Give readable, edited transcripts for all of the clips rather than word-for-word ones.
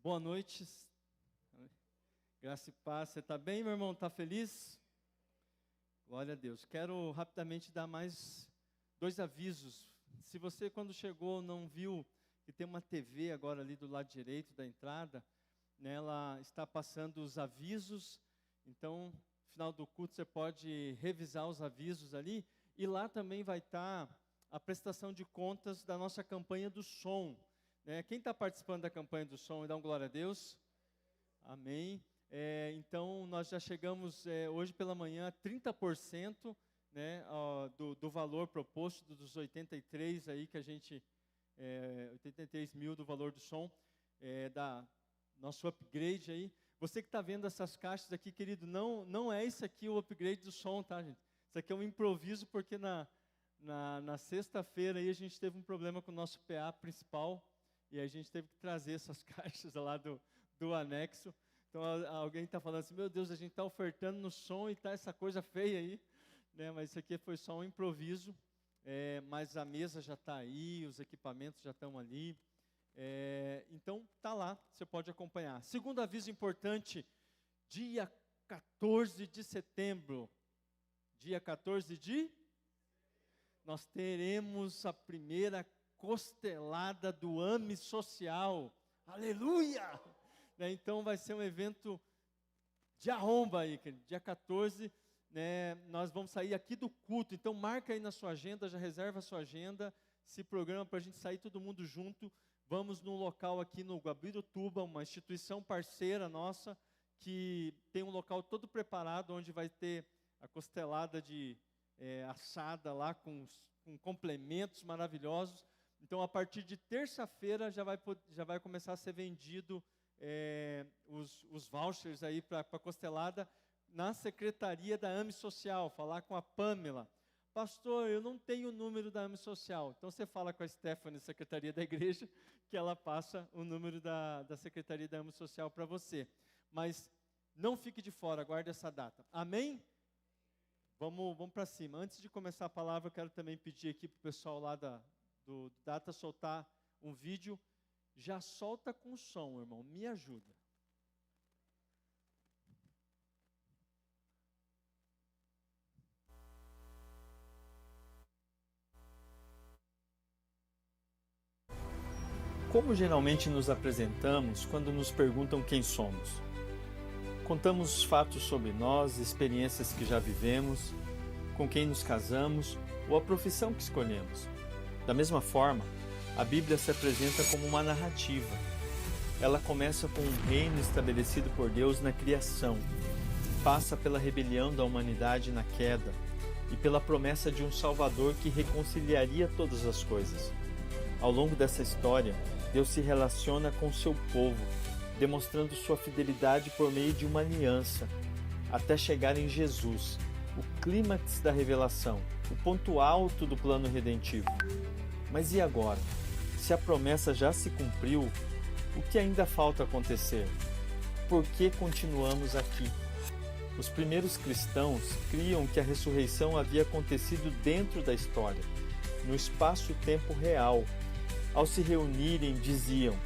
Boa noite, graça e paz. Você está bem, meu irmão? Está feliz? Glória a Deus. Quero rapidamente dar mais 2 avisos. Se você, quando chegou, não viu que tem uma TV agora ali do lado direito da entrada, né, ela está passando os avisos. Então, no final do culto, você pode revisar os avisos ali. E lá também vai estar a prestação de contas da nossa campanha do som. Quem está participando da campanha do som, dá um glória a Deus. Amém. Então, nós já chegamos hoje pela manhã a 30%, né, do valor proposto, dos 83 aí que a gente, 83 mil do valor do som, da nosso upgrade aí. Você que está vendo essas caixas aqui, querido, não é isso aqui o upgrade do som, tá, gente? Isso aqui é um improviso, porque na sexta-feira aí a gente teve um problema com o nosso PA principal, e a gente teve que trazer essas caixas lá do anexo. Então alguém está falando assim, meu Deus, a gente está ofertando no som e está essa coisa feia aí, né? Mas isso aqui foi só um improviso, mas a mesa já está aí, os equipamentos já estão ali. Então está lá, você pode acompanhar. Segundo aviso importante, dia 14 de setembro, nós teremos a primeira costelada do AME Social. Aleluia! Então vai ser um evento de arromba aí, dia 14, né, nós vamos sair aqui do culto. Então marca aí na sua agenda, já reserva a sua agenda, se programa para a gente sair todo mundo junto. Vamos num local aqui no Guabirutuba, uma instituição parceira nossa, que tem um local todo preparado, onde vai ter a costelada assada lá, com complementos maravilhosos. Então, a partir de terça-feira já vai começar a ser vendido os vouchers aí para a costelada na secretaria da AME Social. Falar com a Pamela. Pastor, eu não tenho o número da AME Social. Então, você fala com a Stephanie, secretaria da igreja, que ela passa o número da secretaria da AME Social para você. Mas não fique de fora, aguarde essa data. Amém? Vamos para cima. Antes de começar a palavra, eu quero também pedir aqui para o pessoal lá do Data soltar um vídeo. Já solta com som, irmão, me ajuda. Como geralmente nos apresentamos quando nos perguntam quem somos? Contamos fatos sobre nós, experiências que já vivemos, com quem nos casamos ou a profissão que escolhemos. Da mesma forma, a Bíblia se apresenta como uma narrativa. Ela começa com um reino estabelecido por Deus na criação, passa pela rebelião da humanidade na queda e pela promessa de um Salvador que reconciliaria todas as coisas. Ao longo dessa história, Deus se relaciona com seu povo, demonstrando sua fidelidade por meio de uma aliança, até chegar em Jesus, o clímax da revelação, o ponto alto do plano redentivo. Mas e agora? Se a promessa já se cumpriu, o que ainda falta acontecer? Por que continuamos aqui? Os primeiros cristãos criam que a ressurreição havia acontecido dentro da história, no espaço-tempo real. Ao se reunirem, diziam: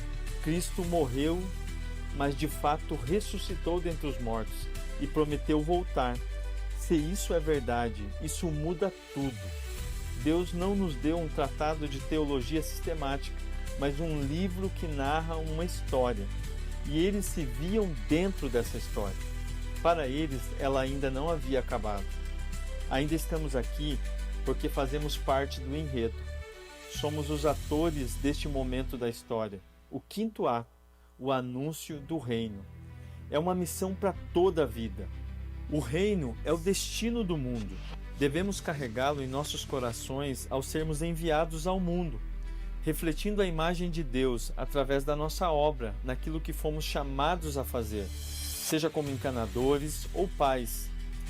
Cristo morreu, mas de fato ressuscitou dentre os mortos e prometeu voltar. Se isso é verdade, isso muda tudo. Deus não nos deu um tratado de teologia sistemática, mas um livro que narra uma história. E eles se viam dentro dessa história. Para eles, ela ainda não havia acabado. Ainda estamos aqui porque fazemos parte do enredo. Somos os atores deste momento da história. O 5º ato, o anúncio do reino. É uma missão para toda a vida. O reino é o destino do mundo. Devemos carregá-lo em nossos corações ao sermos enviados ao mundo, refletindo a imagem de Deus através da nossa obra, naquilo que fomos chamados a fazer, seja como encanadores ou pais,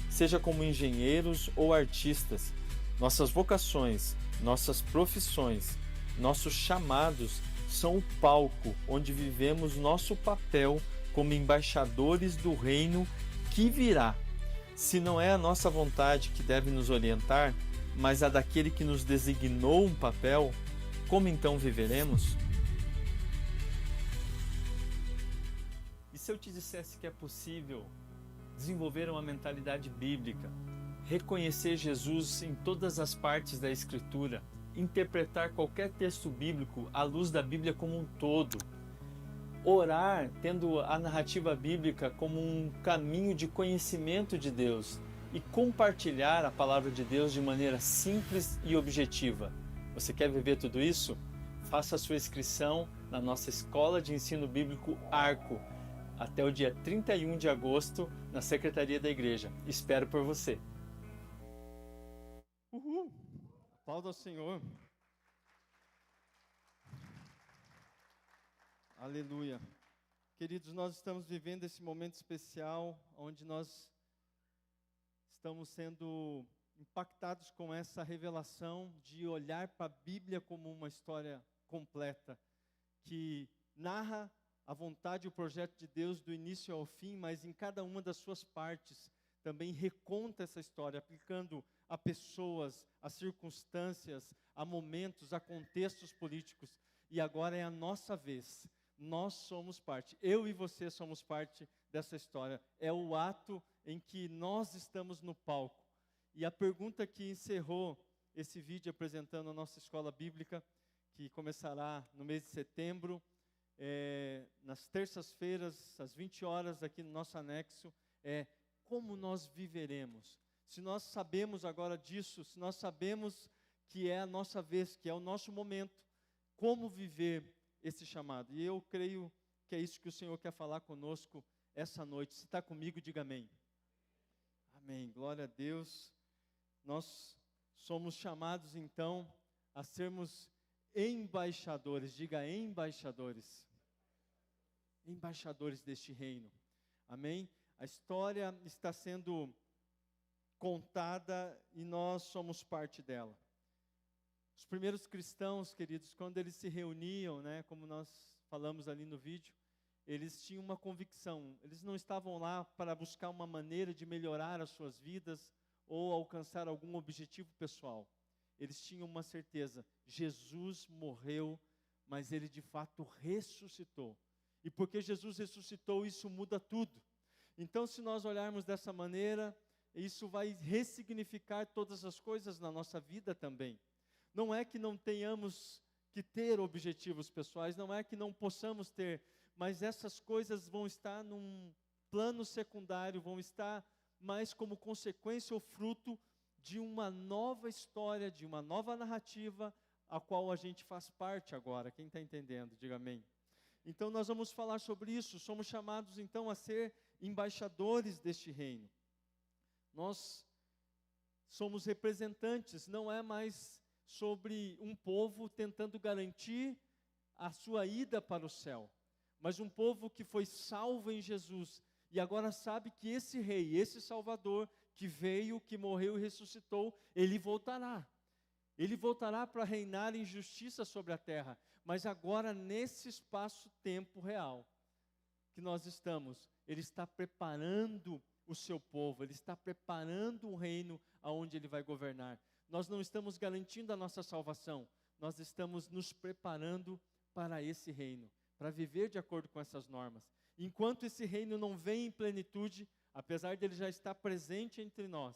seja como engenheiros ou artistas. Nossas vocações, nossas profissões, nossos chamados são o palco onde vivemos nosso papel como embaixadores do reino que virá. Se não é a nossa vontade que deve nos orientar, mas a daquele que nos designou um papel, como então viveremos? se eu te dissesse que é possível desenvolver uma mentalidade bíblica, reconhecer Jesus em todas as partes da Escritura, interpretar qualquer texto bíblico à luz da Bíblia como um todo, orar tendo a narrativa bíblica como um caminho de conhecimento de Deus e compartilhar a palavra de Deus de maneira simples e objetiva. Você quer viver tudo isso? Faça a sua inscrição na nossa Escola de Ensino Bíblico Arco até o dia 31 de agosto na Secretaria da Igreja. Espero por você. Uhul! Aplauda ao Senhor. Aleluia. Queridos, nós estamos vivendo esse momento especial onde nós estamos sendo impactados com essa revelação de olhar para a Bíblia como uma história completa, que narra a vontade e o projeto de Deus do início ao fim, mas em cada uma das suas partes também reconta essa história, aplicando a pessoas, a circunstâncias, a momentos, a contextos políticos. E agora é a nossa vez. Nós somos parte, eu e você somos parte dessa história. É o ato em que nós estamos no palco. E a pergunta que encerrou esse vídeo apresentando a nossa escola bíblica, que começará no mês de setembro, nas terças-feiras, às 20 horas, aqui no nosso anexo, é como nós viveremos. Se nós sabemos agora disso, se nós sabemos que é a nossa vez, que é o nosso momento, como viver esse chamado. E eu creio que é isso que o Senhor quer falar conosco essa noite. Se está comigo, diga amém. Amém. Glória a Deus. Nós somos chamados então a sermos embaixadores. Diga embaixadores. Embaixadores deste reino. Amém? A história está sendo contada e nós somos parte dela. Os primeiros cristãos, queridos, quando eles se reuniam, como nós falamos ali no vídeo, eles tinham uma convicção. Eles não estavam lá para buscar uma maneira de melhorar as suas vidas ou alcançar algum objetivo pessoal. Eles tinham uma certeza: Jesus morreu, mas Ele de fato ressuscitou. E porque Jesus ressuscitou, isso muda tudo. Então, se nós olharmos dessa maneira, isso vai ressignificar todas as coisas na nossa vida também. Não é que não tenhamos que ter objetivos pessoais, não é que não possamos ter, mas essas coisas vão estar num plano secundário, vão estar mais como consequência ou fruto de uma nova história, de uma nova narrativa, a qual a gente faz parte agora. Quem está entendendo, diga amém. Então nós vamos falar sobre isso, somos chamados então a ser embaixadores deste reino. Nós somos representantes, não é mais sobre um povo tentando garantir a sua ida para o céu, mas um povo que foi salvo em Jesus e agora sabe que esse rei, esse salvador que veio, que morreu e ressuscitou, ele voltará. Ele voltará para reinar em justiça sobre a terra, mas agora nesse espaço-tempo real que nós estamos, ele está preparando o seu povo, ele está preparando um reino aonde ele vai governar. Nós não estamos garantindo a nossa salvação, nós estamos nos preparando para esse reino, para viver de acordo com essas normas. Enquanto esse reino não vem em plenitude, apesar dele já estar presente entre nós,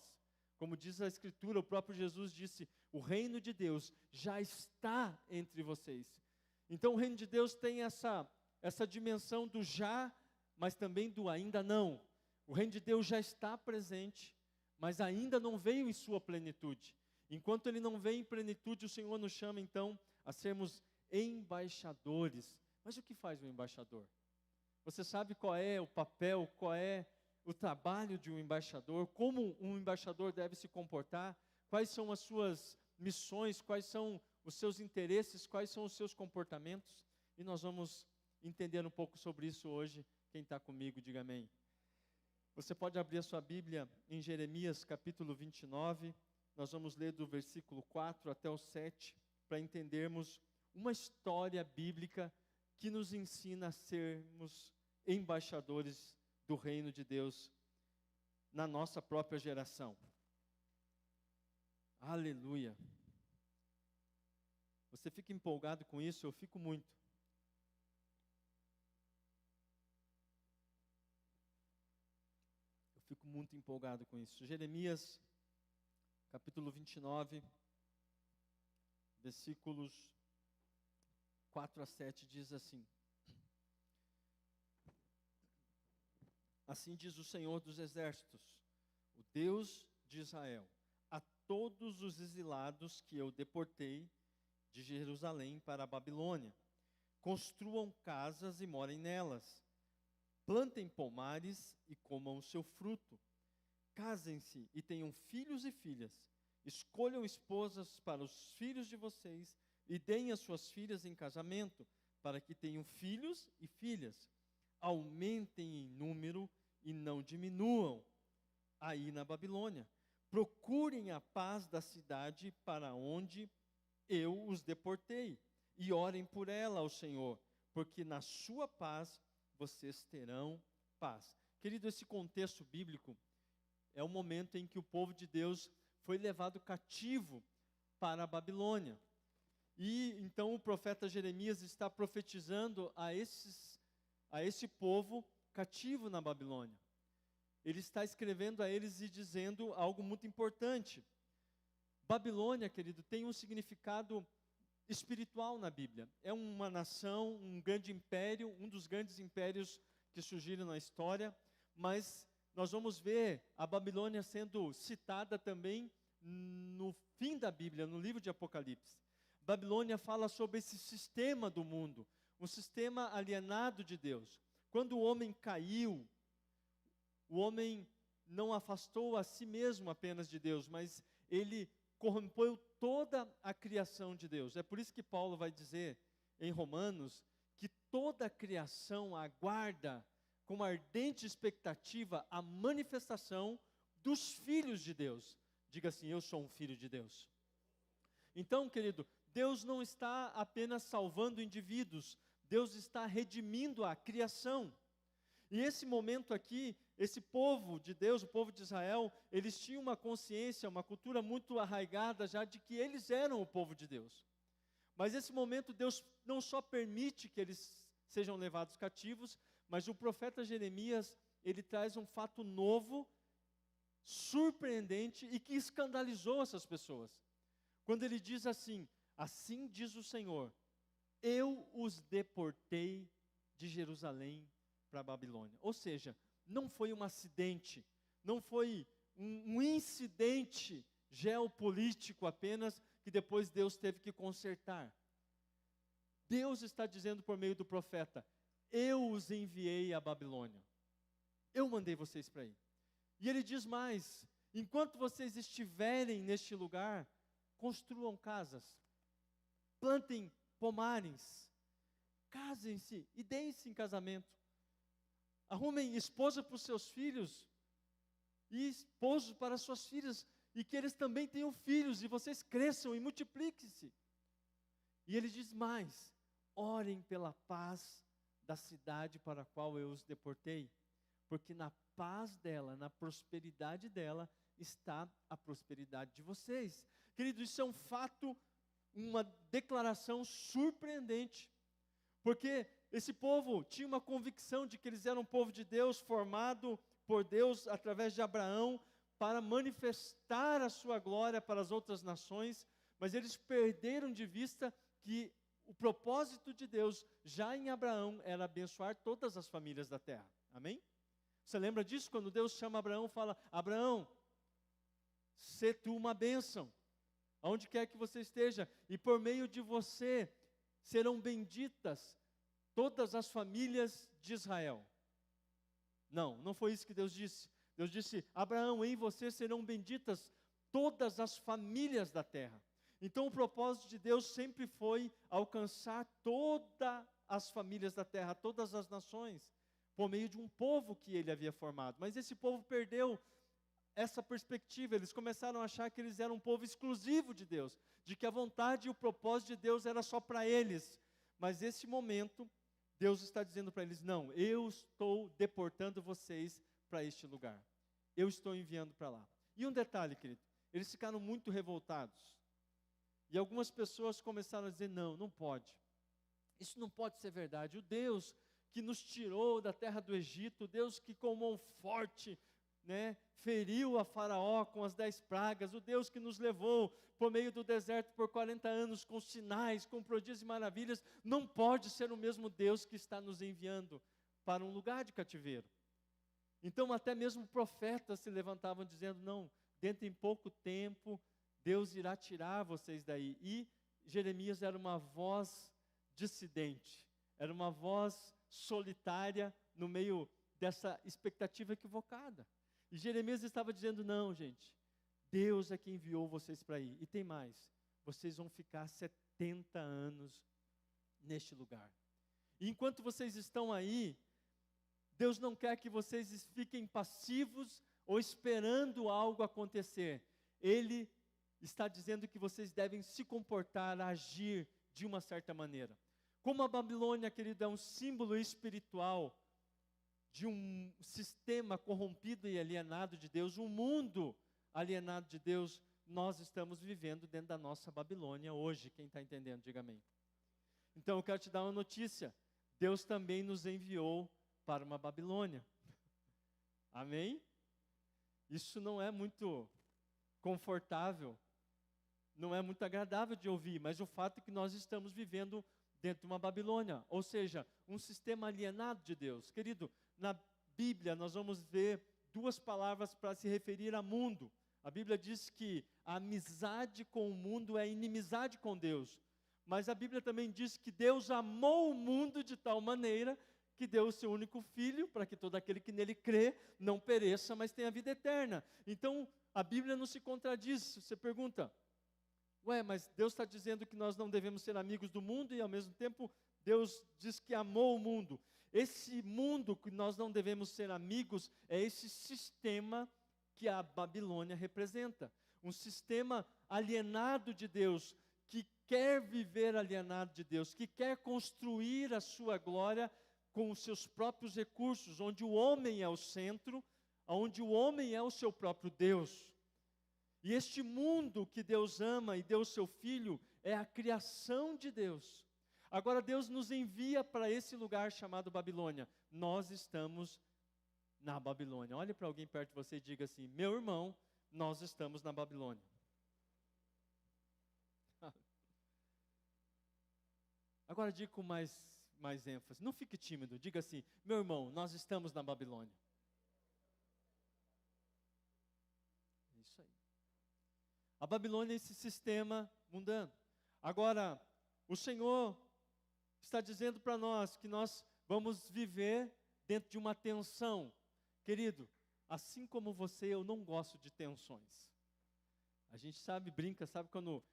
como diz a Escritura, o próprio Jesus disse: o reino de Deus já está entre vocês. Então o reino de Deus tem essa dimensão do já, mas também do ainda não. O reino de Deus já está presente, mas ainda não veio em sua plenitude. Enquanto ele não vem em plenitude, o Senhor nos chama então a sermos embaixadores. Mas o que faz um embaixador? Você sabe qual é o papel, qual é o trabalho de um embaixador? Como um embaixador deve se comportar? Quais são as suas missões? Quais são os seus interesses? Quais são os seus comportamentos? E nós vamos entender um pouco sobre isso hoje. Quem está comigo, diga amém. Você pode abrir a sua Bíblia em Jeremias capítulo 29. Nós vamos ler do versículo 4 até o 7, para entendermos uma história bíblica que nos ensina a sermos embaixadores do reino de Deus na nossa própria geração. Aleluia! Você fica empolgado com isso? Eu fico muito. muito empolgado com isso. Jeremias, capítulo 29, versículos 4 a 7, diz assim: Assim diz o Senhor dos Exércitos, o Deus de Israel, a todos os exilados que eu deportei de Jerusalém para a Babilônia: construam casas e morem nelas, plantem pomares e comam o seu fruto, casem-se e tenham filhos e filhas, escolham esposas para os filhos de vocês e deem as suas filhas em casamento, para que tenham filhos e filhas. Aumentem em número e não diminuam aí na Babilônia. Procurem a paz da cidade para onde eu os deportei, e orem por ela ao Senhor, porque na sua paz vocês terão paz. Querido, esse contexto bíblico é o momento em que o povo de Deus foi levado cativo para a Babilônia. E então o profeta Jeremias está profetizando a esse povo cativo na Babilônia. Ele está escrevendo a eles e dizendo algo muito importante. Babilônia, querido, tem um significado espiritual na Bíblia. É uma nação, um grande império, um dos grandes impérios que surgiram na história, mas nós vamos ver a Babilônia sendo citada também no fim da Bíblia, no livro de Apocalipse. Babilônia fala sobre esse sistema do mundo, um sistema alienado de Deus. Quando o homem caiu, o homem não afastou a si mesmo apenas de Deus, mas ele corrompeu toda a criação de Deus. É por isso que Paulo vai dizer em Romanos que toda a criação aguarda com ardente expectativa a manifestação dos filhos de Deus. Diga assim: eu sou um filho de Deus. Então, querido, Deus não está apenas salvando indivíduos, Deus está redimindo a criação. E esse momento aqui, esse povo de Deus, o povo de Israel, eles tinham uma consciência, uma cultura muito arraigada já de que eles eram o povo de Deus. Mas esse momento Deus não só permite que eles sejam levados cativos, mas o profeta Jeremias, ele traz um fato novo, surpreendente e que escandalizou essas pessoas. Quando ele diz assim: assim diz o Senhor, eu os deportei de Jerusalém para a Babilônia. Ou seja, não foi um acidente, não foi um incidente geopolítico apenas, que depois Deus teve que consertar. Deus está dizendo por meio do profeta: eu os enviei à Babilônia, eu mandei vocês para aí. E ele diz mais: enquanto vocês estiverem neste lugar, construam casas, plantem pomares, casem-se e deem-se em casamento. Arrumem esposa para os seus filhos e esposo para as suas filhas, e que eles também tenham filhos, e vocês cresçam e multipliquem-se. E ele diz mais: orem pela paz da cidade para a qual eu os deportei, porque na paz dela, na prosperidade dela, está a prosperidade de vocês. Querido, isso é um fato, uma declaração surpreendente, porque esse povo tinha uma convicção de que eles eram um povo de Deus, formado por Deus através de Abraão, para manifestar a sua glória para as outras nações, mas eles perderam de vista que o propósito de Deus, já em Abraão, era abençoar todas as famílias da terra. Amém? Você lembra disso? Quando Deus chama Abraão, fala: Abraão, sê tu uma bênção, aonde quer que você esteja, e por meio de você serão benditas todas as famílias de Israel. Não foi isso que Deus disse. Deus disse: Abraão, em você serão benditas todas as famílias da terra. Então o propósito de Deus sempre foi alcançar todas as famílias da terra, todas as nações, por meio de um povo que ele havia formado. Mas esse povo perdeu essa perspectiva. Eles começaram a achar que eles eram um povo exclusivo de Deus, de que a vontade e o propósito de Deus era só para eles. Mas esse momento, Deus está dizendo para eles: não, eu estou deportando vocês para este lugar. Eu estou enviando para lá. E um detalhe, querido, eles ficaram muito revoltados. E algumas pessoas começaram a dizer: não pode. Isso não pode ser verdade. O Deus que nos tirou da terra do Egito, o Deus que com mão forte né, feriu a Faraó com as 10 pragas, o Deus que nos levou por meio do deserto por 40 anos com sinais, com prodígios e maravilhas, não pode ser o mesmo Deus que está nos enviando para um lugar de cativeiro. Então até mesmo profetas se levantavam dizendo, não, dentro em pouco tempo, Deus irá tirar vocês daí. E Jeremias era uma voz dissidente, era uma voz solitária no meio dessa expectativa equivocada. E Jeremias estava dizendo, não gente, Deus é que enviou vocês para ir. E tem mais, vocês vão ficar 70 anos neste lugar. E enquanto vocês estão aí, Deus não quer que vocês fiquem passivos ou esperando algo acontecer. Ele está dizendo que vocês devem se comportar, agir de uma certa maneira. Como a Babilônia, querido, é um símbolo espiritual de um sistema corrompido e alienado de Deus, um mundo alienado de Deus, nós estamos vivendo dentro da nossa Babilônia hoje. Quem está entendendo, diga amém. Então eu quero te dar uma notícia, Deus também nos enviou para uma Babilônia. Amém? Isso não é muito confortável, não é muito agradável de ouvir, mas o fato é que nós estamos vivendo dentro de uma Babilônia, ou seja, um sistema alienado de Deus. Querido, na Bíblia nós vamos ver duas palavras para se referir a mundo. A Bíblia diz que a amizade com o mundo é inimizade com Deus. Mas a Bíblia também diz que Deus amou o mundo de tal maneira que deu o seu único filho, para que todo aquele que nele crê não pereça, mas tenha vida eterna. Então, a Bíblia não se contradiz. Você pergunta, mas Deus está dizendo que nós não devemos ser amigos do mundo e ao mesmo tempo Deus diz que amou o mundo. Esse mundo que nós não devemos ser amigos é esse sistema que a Babilônia representa. Um sistema alienado de Deus, que quer viver alienado de Deus, que quer construir a sua glória com os seus próprios recursos, onde o homem é o centro, onde o homem é o seu próprio Deus. E este mundo que Deus ama e deu o seu Filho, é a criação de Deus. Agora Deus nos envia para esse lugar chamado Babilônia. Nós estamos na Babilônia. Olhe para alguém perto de você e diga assim, meu irmão, nós estamos na Babilônia. Agora diga com mais ênfase, não fique tímido, diga assim, meu irmão, nós estamos na Babilônia. É isso aí. A Babilônia é esse sistema mundano. Agora, o Senhor está dizendo para nós que nós vamos viver dentro de uma tensão. Querido, assim como você, eu não gosto de tensões. A gente brinca, sabe quando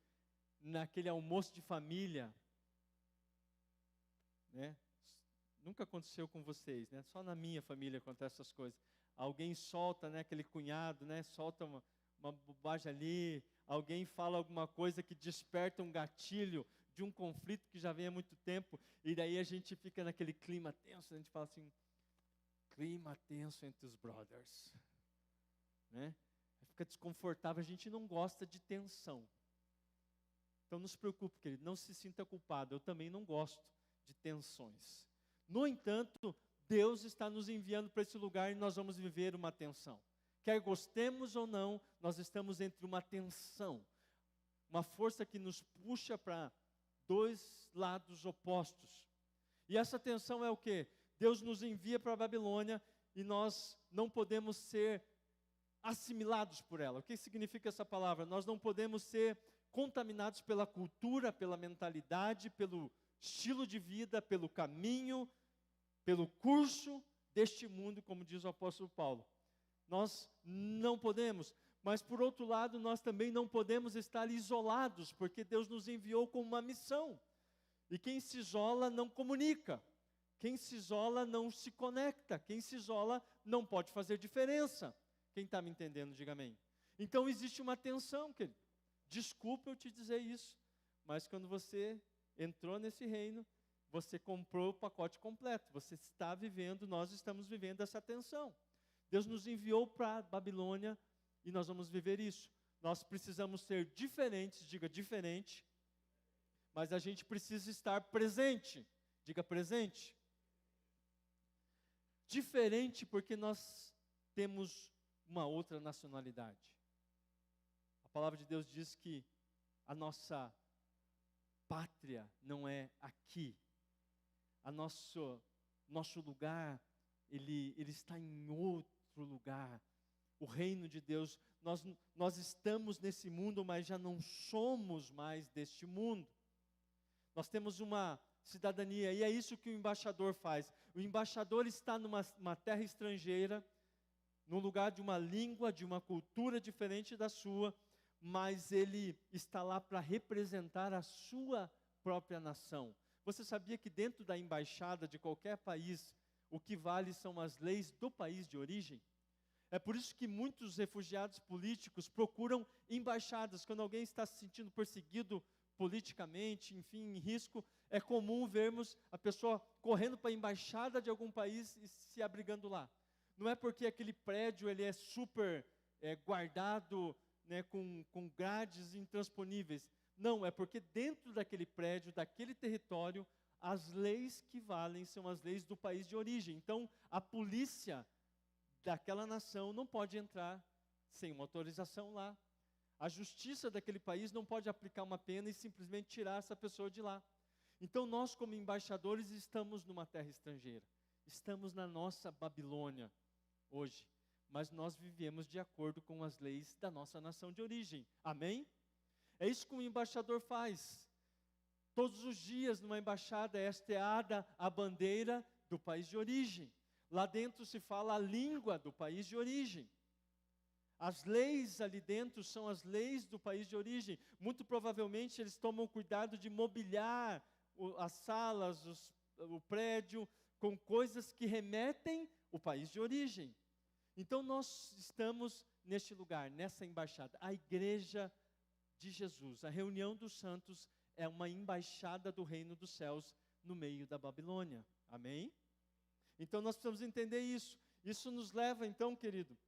naquele almoço de família, né? Nunca aconteceu com vocês, né? Só na minha família acontecem essas coisas. Alguém solta, né, aquele cunhado, né, solta uma bobagem ali, alguém fala alguma coisa que desperta um gatilho de um conflito que já vem há muito tempo, e daí a gente fica naquele clima tenso, a gente fala assim, clima tenso entre os brothers, né? Fica desconfortável, a gente não gosta de tensão. Então não se preocupe, querido, não se sinta culpado, eu também não gosto de tensões. No entanto, Deus está nos enviando para esse lugar e nós vamos viver uma tensão. Quer gostemos ou não, nós estamos entre uma tensão, uma força que nos puxa para dois lados opostos. E essa tensão é o quê? Deus nos envia para a Babilônia e nós não podemos ser assimilados por ela. O que significa essa palavra? Nós não podemos ser contaminados pela cultura, pela mentalidade, pelo estilo de vida, pelo caminho, pelo curso deste mundo, como diz o apóstolo Paulo. Nós não podemos, mas por outro lado, nós também não podemos estar isolados, porque Deus nos enviou com uma missão. E quem se isola não comunica, quem se isola não se conecta, quem se isola não pode fazer diferença. Quem está me entendendo, diga amém. Então existe uma tensão, querido. Desculpa eu te dizer isso, mas quando você entrou nesse reino, você comprou o pacote completo, você está vivendo, nós estamos vivendo essa tensão. Deus nos enviou para a Babilônia e nós vamos viver isso. Nós precisamos ser diferentes, diga diferente, mas a gente precisa estar presente, diga presente. Diferente porque nós temos uma outra nacionalidade. A palavra de Deus diz que a nossa pátria não é aqui. Nosso lugar, ele está em outro lugar. O reino de Deus, nós estamos nesse mundo, mas já não somos mais deste mundo. Nós temos uma cidadania, e é isso que o embaixador faz. O embaixador está numa terra estrangeira, num lugar de uma língua, de uma cultura diferente da sua, mas ele está lá para representar a sua própria nação. Você sabia que dentro da embaixada de qualquer país, o que vale são as leis do país de origem? É por isso que muitos refugiados políticos procuram embaixadas. Quando alguém está se sentindo perseguido politicamente, enfim, em risco, é comum vermos a pessoa correndo para a embaixada de algum país e se abrigando lá. Não é porque aquele prédio ele é super guardado, né, com grades intransponíveis. Não, é porque dentro daquele prédio, daquele território, as leis que valem são as leis do país de origem. Então, a polícia daquela nação não pode entrar sem uma autorização lá. A justiça daquele país não pode aplicar uma pena e simplesmente tirar essa pessoa de lá. Então nós, como embaixadores, estamos numa terra estrangeira. Estamos na nossa Babilônia hoje. Mas nós vivemos de acordo com as leis da nossa nação de origem. Amém? É isso que o embaixador faz. Todos os dias numa embaixada é hasteada a bandeira do país de origem. Lá dentro se fala a língua do país de origem. As leis ali dentro são as leis do país de origem. Muito provavelmente eles tomam cuidado de mobiliar as salas, o prédio, com coisas que remetem ao país de origem. Então nós estamos neste lugar, nessa embaixada. A igreja de Jesus, a reunião dos santos, é uma embaixada do reino dos céus no meio da Babilônia. Amém? Então nós precisamos entender isso. Isso nos leva então, querido,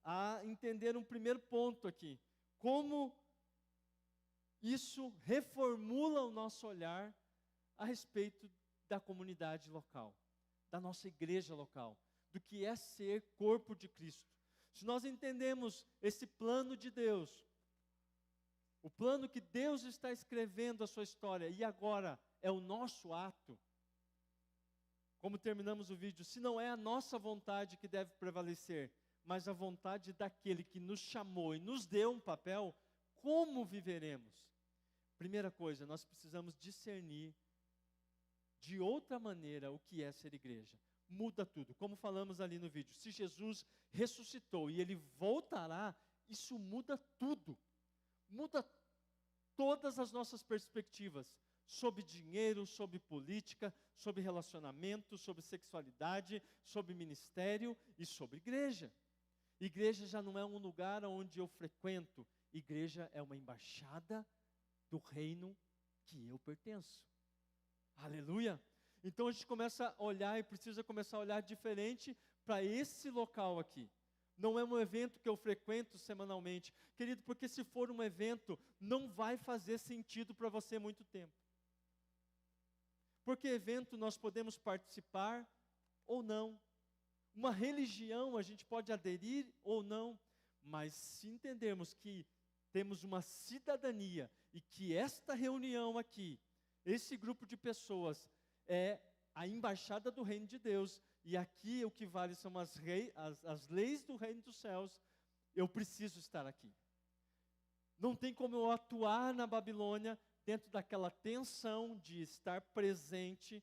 a entender um primeiro ponto aqui. Como isso reformula o nosso olhar a respeito da comunidade local, da nossa igreja local, do que é ser corpo de Cristo. Se nós entendemos esse plano de Deus, o plano que Deus está escrevendo a sua história, e agora é o nosso ato, como terminamos o vídeo, se não é a nossa vontade que deve prevalecer, mas a vontade daquele que nos chamou e nos deu um papel, como viveremos? Primeira coisa, nós precisamos discernir de outra maneira o que é ser igreja. Muda tudo, como falamos ali no vídeo. Se Jesus ressuscitou e Ele voltará, isso muda tudo. Muda todas as nossas perspectivas. Sobre dinheiro, sobre política, sobre relacionamento, sobre sexualidade, sobre ministério e sobre igreja. Igreja já não é um lugar onde eu frequento. Igreja é uma embaixada do reino que eu pertenço. Aleluia! Então a gente começa a olhar e precisa começar a olhar diferente para esse local aqui. Não é um evento que eu frequento semanalmente. Querido, porque se for um evento, não vai fazer sentido para você muito tempo. Porque evento nós podemos participar ou não. Uma religião a gente pode aderir ou não. Mas se entendermos que temos uma cidadania e que esta reunião aqui, esse grupo de pessoas é a embaixada do reino de Deus, e aqui o que vale são as leis do reino dos céus, eu preciso estar aqui. Não tem como eu atuar na Babilônia dentro daquela tensão de estar presente,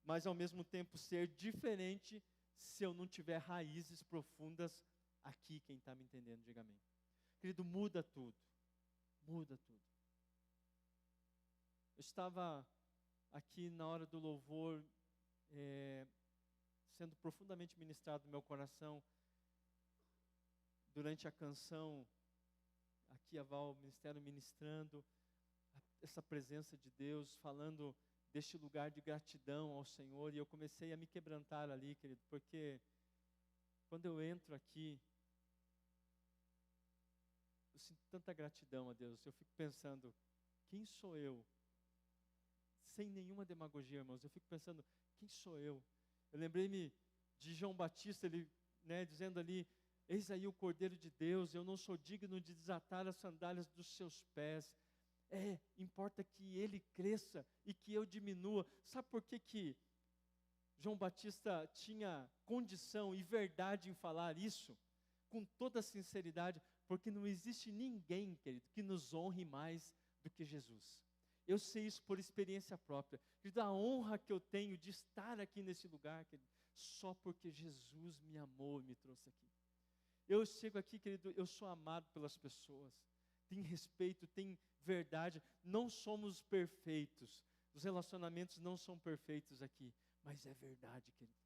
mas ao mesmo tempo ser diferente, se eu não tiver raízes profundas aqui. Quem está me entendendo, diga amém. Querido, muda tudo. Muda tudo. Eu estava aqui na hora do louvor, sendo profundamente ministrado no meu coração, durante a canção, aqui a Val Ministério ministrando, essa presença de Deus, falando deste lugar de gratidão ao Senhor, e eu comecei a me quebrantar ali, querido, porque quando eu entro aqui, eu sinto tanta gratidão a Deus, eu fico pensando, quem sou eu? Sem nenhuma demagogia, irmãos, eu fico pensando, quem sou eu? Eu lembrei-me de João Batista, ele, dizendo ali, eis aí o Cordeiro de Deus, eu não sou digno de desatar as sandálias dos seus pés. Importa que ele cresça e que eu diminua. Sabe por que João Batista tinha condição e verdade em falar isso? Com toda sinceridade, porque não existe ninguém, querido, que nos honre mais do que Jesus. Eu sei isso por experiência própria. Querido, a honra que eu tenho de estar aqui nesse lugar, querido, só porque Jesus me amou e me trouxe aqui. Eu chego aqui, querido, eu sou amado pelas pessoas. Tem respeito, tem verdade. Não somos perfeitos. Os relacionamentos não são perfeitos aqui. Mas é verdade, querido.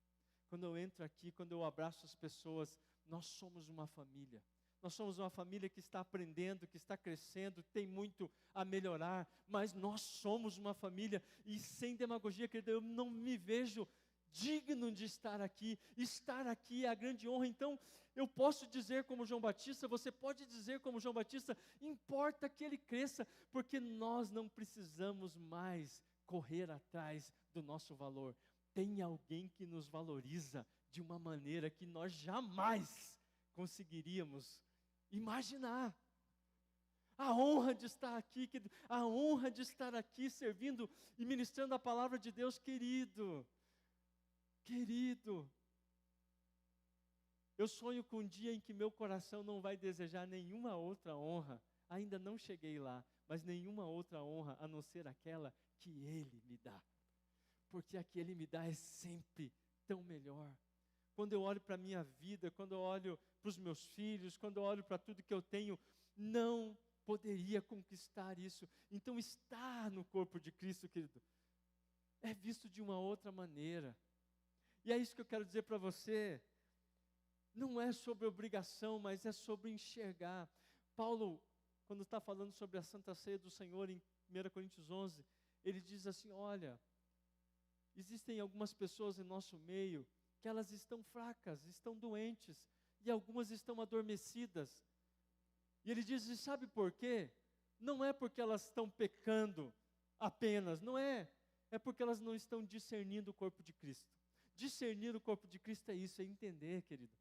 Quando eu entro aqui, quando eu abraço as pessoas, nós somos uma família. Nós somos uma família que está aprendendo, que está crescendo, tem muito a melhorar, mas nós somos uma família, e sem demagogia, querido, eu não me vejo digno de estar aqui é a grande honra. Então, eu posso dizer como João Batista, você pode dizer como João Batista, importa que ele cresça, porque nós não precisamos mais correr atrás do nosso valor. Tem alguém que nos valoriza de uma maneira que nós jamais conseguiríamos imaginar. A honra de estar aqui, a honra de estar aqui servindo e ministrando a palavra de Deus, querido. Eu sonho com um dia em que meu coração não vai desejar nenhuma outra honra. Ainda não cheguei lá, mas nenhuma outra honra a não ser aquela que Ele me dá. Porque a que Ele me dá é sempre tão melhor. Quando eu olho para a minha vida, quando eu olho para os meus filhos, quando eu olho para tudo que eu tenho, não poderia conquistar isso. Então, estar no corpo de Cristo, querido, é visto de uma outra maneira. E é isso que eu quero dizer para você. Não é sobre obrigação, mas é sobre enxergar. Paulo, quando está falando sobre a Santa Ceia do Senhor, em 1 Coríntios 11, ele diz assim, olha, existem algumas pessoas em nosso meio que elas estão fracas, estão doentes, e algumas estão adormecidas. E ele diz, e sabe por quê? Não é porque elas estão pecando apenas, não é. É porque elas não estão discernindo o corpo de Cristo. Discernir o corpo de Cristo é isso, é entender, querido,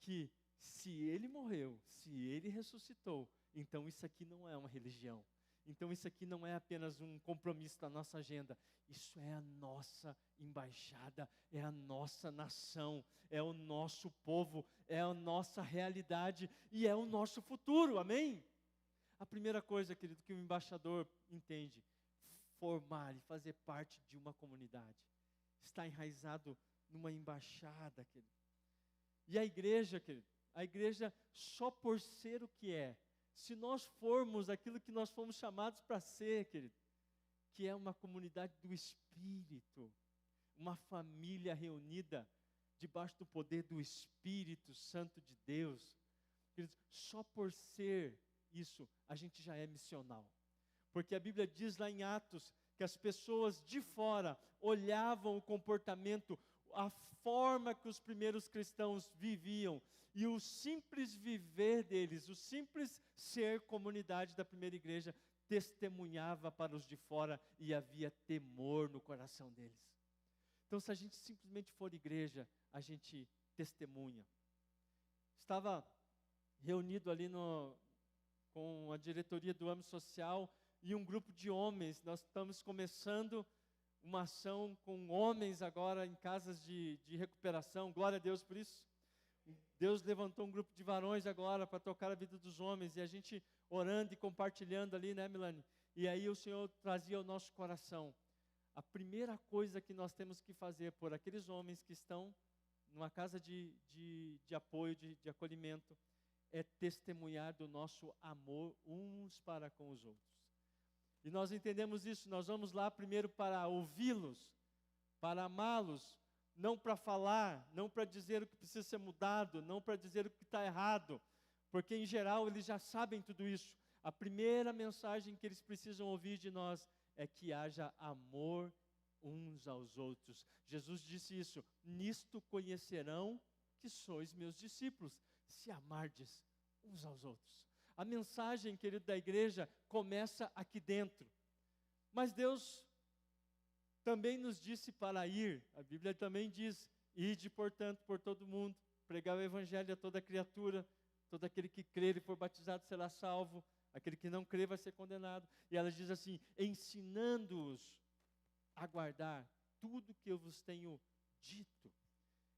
que se Ele morreu, se Ele ressuscitou, então isso aqui não é uma religião. Então isso aqui não é apenas um compromisso da nossa agenda. Isso é a nossa embaixada, é a nossa nação, é o nosso povo, é a nossa realidade e é o nosso futuro, amém? A primeira coisa, querido, que o embaixador entende, formar e fazer parte de uma comunidade. Está enraizado numa embaixada, querido. E a igreja, querido, a igreja só por ser o que é, se nós formos aquilo que nós fomos chamados para ser, querido, que é uma comunidade do Espírito, uma família reunida debaixo do poder do Espírito Santo de Deus, queridos, só por ser isso, a gente já é missional. Porque a Bíblia diz lá em Atos, que as pessoas de fora olhavam o comportamento, a forma que os primeiros cristãos viviam, e o simples viver deles, o simples ser comunidade da primeira igreja, testemunhava para os de fora e havia temor no coração deles. Então, se a gente simplesmente for igreja, a gente testemunha. Estava reunido ali com a diretoria do âmbito social e um grupo de homens. Nós estamos começando uma ação com homens agora em casas de recuperação, glória a Deus por isso. Deus levantou um grupo de varões agora para tocar a vida dos homens, e a gente orando e compartilhando ali, né, Milane? E aí o Senhor trazia ao nosso coração, a primeira coisa que nós temos que fazer por aqueles homens que estão numa casa de apoio, de acolhimento, é testemunhar do nosso amor uns para com os outros. E nós entendemos isso, nós vamos lá primeiro para ouvi-los, para amá-los, não para falar, não para dizer o que precisa ser mudado, não para dizer o que está errado, porque em geral eles já sabem tudo isso. A primeira mensagem que eles precisam ouvir de nós é que haja amor uns aos outros. Jesus disse isso, nisto conhecerão que sois meus discípulos, se amardes uns aos outros. A mensagem, querido, da igreja começa aqui dentro. Mas Deus também nos disse para ir. A Bíblia também diz, ide, portanto, por todo mundo. pregar o evangelho a toda criatura, todo aquele que crer e for batizado será salvo, aquele que não crer vai ser condenado. E ela diz assim, ensinando-os a guardar tudo que eu vos tenho dito.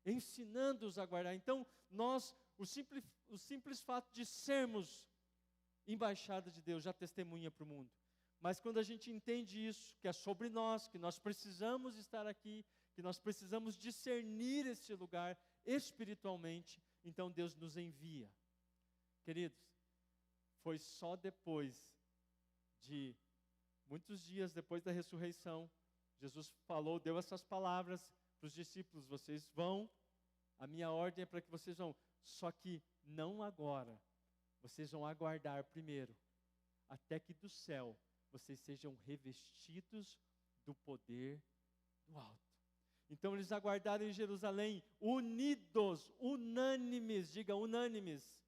Ensinando-os a guardar. Então, nós, o simples fato de sermos embaixada de Deus já testemunha para o mundo. Mas quando a gente entende isso, que é sobre nós, que nós precisamos estar aqui, que nós precisamos discernir esse lugar espiritualmente, então Deus nos envia. Queridos, foi só depois de muitos dias depois da ressurreição, Jesus falou, deu essas palavras para os discípulos, vocês vão, a minha ordem é para que vocês vão, só que não agora, vocês vão aguardar primeiro, até que do céu vocês sejam revestidos do poder do alto. Então eles aguardaram em Jerusalém, unidos, unânimes, diga unânimes,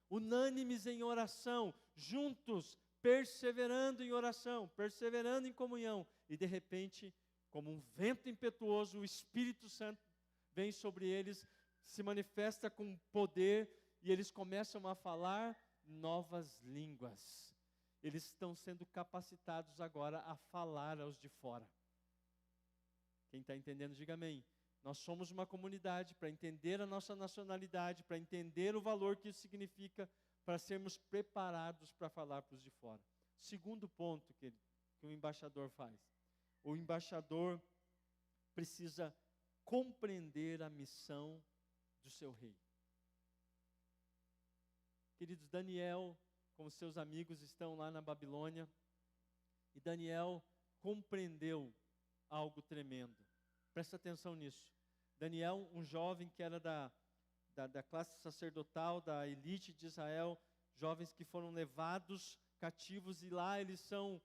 unânimes em oração, juntos, perseverando em oração, perseverando em comunhão, e de repente, como um vento impetuoso, o Espírito Santo vem sobre eles, se manifesta com poder, e eles começam a falar novas línguas. Eles estão sendo capacitados agora a falar aos de fora. Quem está entendendo, diga amém. Nós somos uma comunidade para entender a nossa nacionalidade, para entender o valor que isso significa, para sermos preparados para falar para os de fora. Segundo ponto que o embaixador faz. O embaixador precisa compreender a missão do seu rei. Queridos, Daniel, com seus amigos, estão lá na Babilônia, e Daniel compreendeu algo tremendo. Presta atenção nisso. Daniel, um jovem que era da classe sacerdotal, da elite de Israel, jovens que foram levados cativos, e lá eles são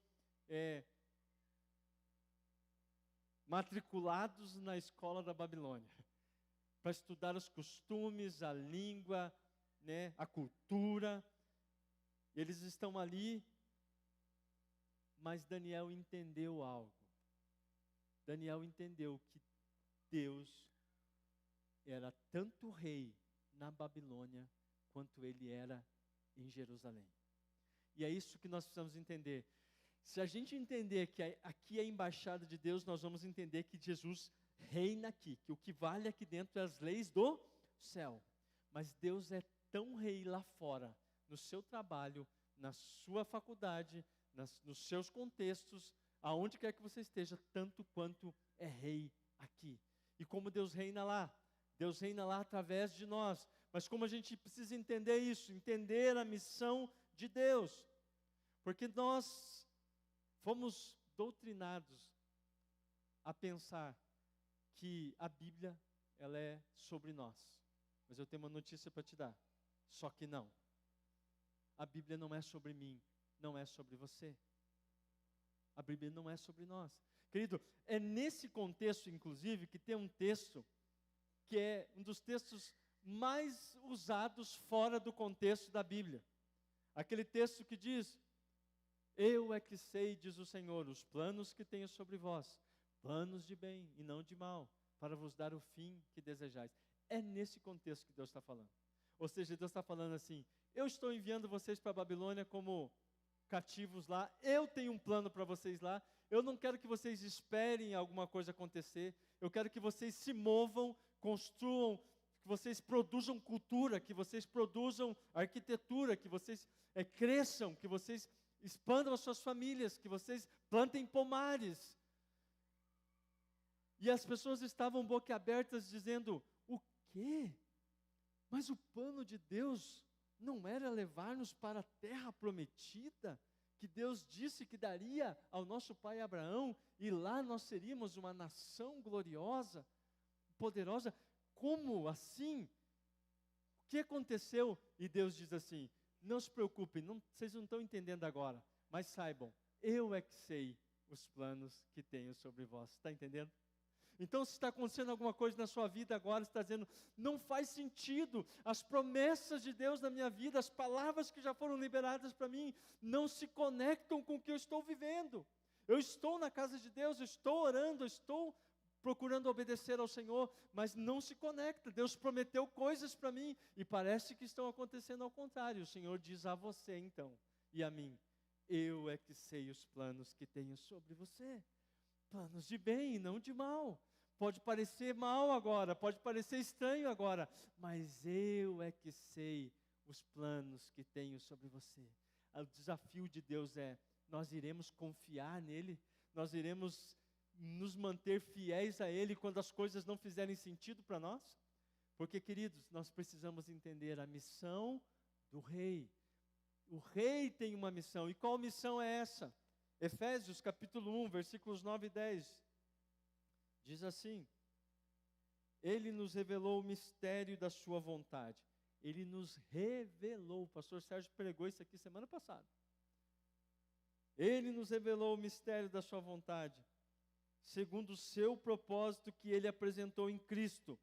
matriculados na escola da Babilônia, para estudar os costumes, a língua, né, a cultura. Eles estão ali, mas Daniel entendeu algo. Daniel entendeu que Deus era tanto rei na Babilônia, quanto ele era em Jerusalém. E é isso que nós precisamos entender. Se a gente entender que aqui é a embaixada de Deus, nós vamos entender que Jesus reina aqui, que o que vale aqui dentro é as leis do céu. Mas Deus é tão rei lá fora, no seu trabalho, na sua faculdade, nos seus contextos, aonde quer que você esteja, tanto quanto é rei aqui. E como Deus reina lá? Deus reina lá através de nós. Mas como a gente precisa entender isso? Entender a missão de Deus. Porque nós fomos doutrinados a pensar que a Bíblia, ela é sobre nós. Mas eu tenho uma notícia para te dar. Só que não. A Bíblia não é sobre mim, não é sobre você. A Bíblia não é sobre nós. Querido, é nesse contexto, inclusive, que tem um texto que é um dos textos mais usados fora do contexto da Bíblia. Aquele texto que diz, eu é que sei, diz o Senhor, os planos que tenho sobre vós, planos de bem e não de mal, para vos dar o fim que desejais. É nesse contexto que Deus está falando. Ou seja, Deus está falando assim, eu estou enviando vocês para a Babilônia como cativos lá, eu tenho um plano para vocês lá, eu não quero que vocês esperem alguma coisa acontecer, eu quero que vocês se movam, construam, que vocês produzam cultura, que vocês produzam arquitetura, que vocês cresçam, que vocês expandam as suas famílias, que vocês plantem pomares. E as pessoas estavam boquiabertas dizendo, o quê? Mas o plano de Deus não era levar-nos para a terra prometida, que Deus disse que daria ao nosso pai Abraão, e lá nós seríamos uma nação gloriosa, poderosa. Como assim? O que aconteceu? E Deus diz assim, não se preocupem, vocês não estão entendendo agora, mas saibam, eu é que sei os planos que tenho sobre vós. Está entendendo? Então, se está acontecendo alguma coisa na sua vida agora, você está dizendo, não faz sentido, as promessas de Deus na minha vida, as palavras que já foram liberadas para mim, não se conectam com o que eu estou vivendo. Eu estou na casa de Deus, eu estou orando, eu estou procurando obedecer ao Senhor, mas não se conecta. Deus prometeu coisas para mim e parece que estão acontecendo ao contrário. O Senhor diz a você então e a mim: eu é que sei os planos que tenho sobre você. Planos de bem e não de mal. Pode parecer mal agora, pode parecer estranho agora, mas eu é que sei os planos que tenho sobre você. O desafio de Deus é: nós iremos confiar nele, nós iremos nos manter fiéis a ele quando as coisas não fizerem sentido para nós? Porque, queridos, nós precisamos entender a missão do rei. O rei tem uma missão, e qual missão é essa? Efésios capítulo 1, versículos 9 e 10, diz assim: ele nos revelou o mistério da sua vontade. Ele nos revelou, o pastor Sérgio pregou isso aqui semana passada. Ele nos revelou o mistério da sua vontade, segundo o seu propósito que ele apresentou em Cristo,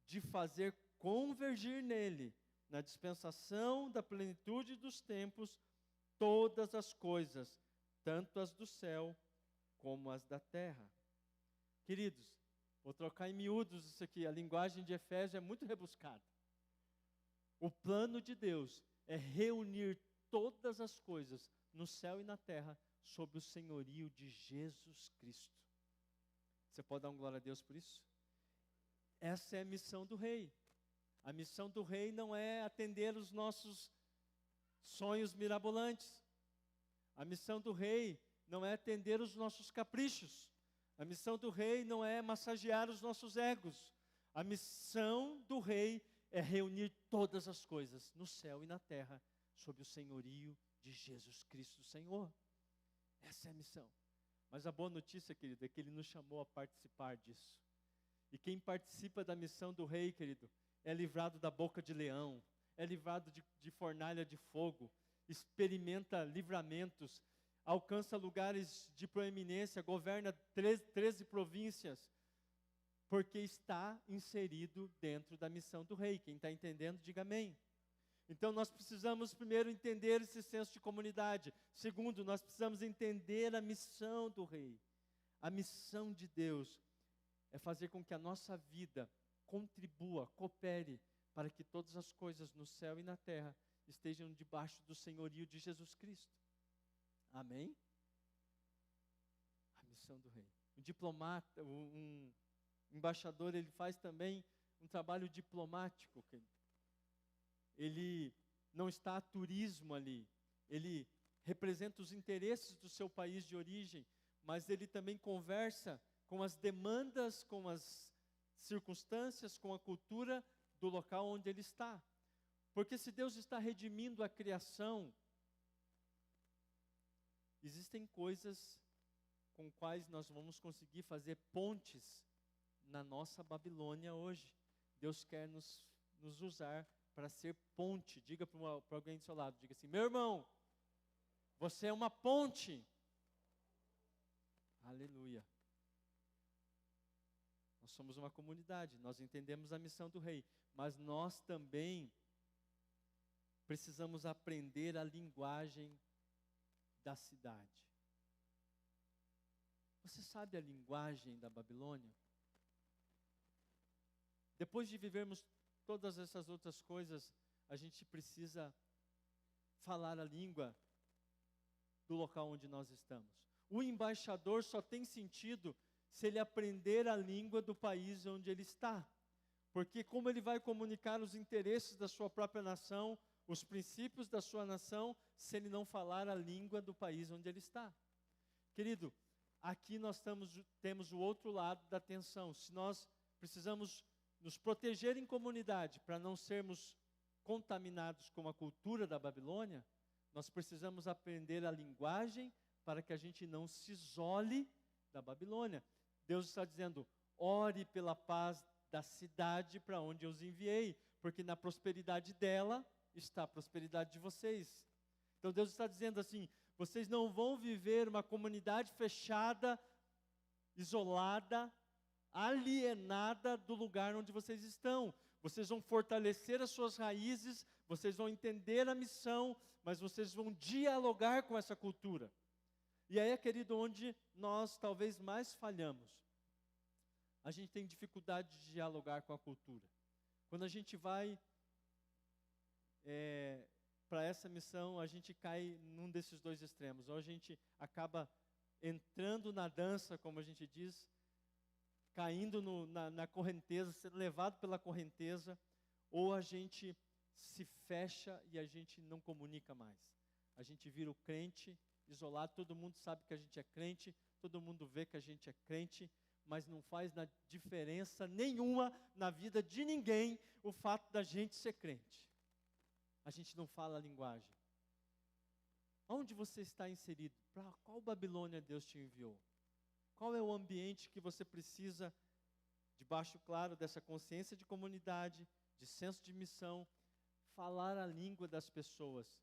de fazer convergir nele, na dispensação da plenitude dos tempos, todas as coisas, tanto as do céu como as da terra. Queridos, vou trocar em miúdos isso aqui, a linguagem de Efésios é muito rebuscada. O plano de Deus é reunir todas as coisas no céu e na terra sob o senhorio de Jesus Cristo. Você pode dar um glória a Deus por isso? Essa é a missão do rei. A missão do rei não é atender os nossos sonhos mirabolantes. A missão do rei não é atender os nossos caprichos. A missão do rei não é massagear os nossos egos. A missão do rei é reunir todas as coisas no céu e na terra sob o senhorio de Jesus Cristo, Senhor. Essa é a missão. Mas a boa notícia, querido, é que ele nos chamou a participar disso. E quem participa da missão do rei, querido, é livrado da boca de leão, é livrado de fornalha de fogo, experimenta livramentos, alcança lugares de proeminência, governa 13 províncias, porque está inserido dentro da missão do rei. Quem está entendendo, diga amém. Então nós precisamos primeiro entender esse senso de comunidade. Segundo, nós precisamos entender a missão do rei. A missão de Deus é fazer com que a nossa vida contribua, coopere, para que todas as coisas no céu e na terra estejam debaixo do senhorio de Jesus Cristo. Amém? A missão do rei. Um diplomata, um embaixador, ele faz também um trabalho diplomático. Ele não está a turismo ali. Ele representa os interesses do seu país de origem, mas ele também conversa com as demandas, com as circunstâncias, com a cultura do local onde ele está. Porque se Deus está redimindo a criação, existem coisas com quais nós vamos conseguir fazer pontes na nossa Babilônia hoje. Deus quer nos usar para ser ponte. Diga para alguém do seu lado, diga assim: meu irmão, você é uma ponte. Aleluia. Nós somos uma comunidade, nós entendemos a missão do rei, mas nós também precisamos aprender a linguagem da cidade. Você sabe a linguagem da Babilônia? Depois de vivermos todas essas outras coisas, a gente precisa falar a língua do local onde nós estamos. O embaixador só tem sentido se ele aprender a língua do país onde ele está. Porque como ele vai comunicar os interesses da sua própria nação, os princípios da sua nação, se ele não falar a língua do país onde ele está? Querido, aqui nós temos o outro lado da tensão. Se nós precisamos nos proteger em comunidade para não sermos contaminados com a cultura da Babilônia, nós precisamos aprender a linguagem para que a gente não se isole da Babilônia. Deus está dizendo: ore pela paz da cidade para onde eu os enviei, porque na prosperidade dela está a prosperidade de vocês. Então Deus está dizendo assim: vocês não vão viver uma comunidade fechada, isolada, alienada do lugar onde vocês estão. Vocês vão fortalecer as suas raízes, vocês vão entender a missão, mas vocês vão dialogar com essa cultura. E aí, querido, onde nós talvez mais falhamos. a gente tem dificuldade de dialogar com a cultura. Quando a gente vai para essa missão, a gente cai num desses dois extremos. Ou a gente acaba entrando na dança, como a gente diz, caindo na correnteza, sendo levado pela correnteza, ou a gente se fecha e a gente não comunica mais. A gente vira o crente isolado, todo mundo sabe que a gente é crente, todo mundo vê que a gente é crente, mas não faz diferença nenhuma na vida de ninguém o fato da gente ser crente. A gente não fala a linguagem. Onde você está inserido? Para qual Babilônia Deus te enviou? Qual é o ambiente que você precisa, debaixo, claro, dessa consciência de comunidade, de senso de missão, falar a língua das pessoas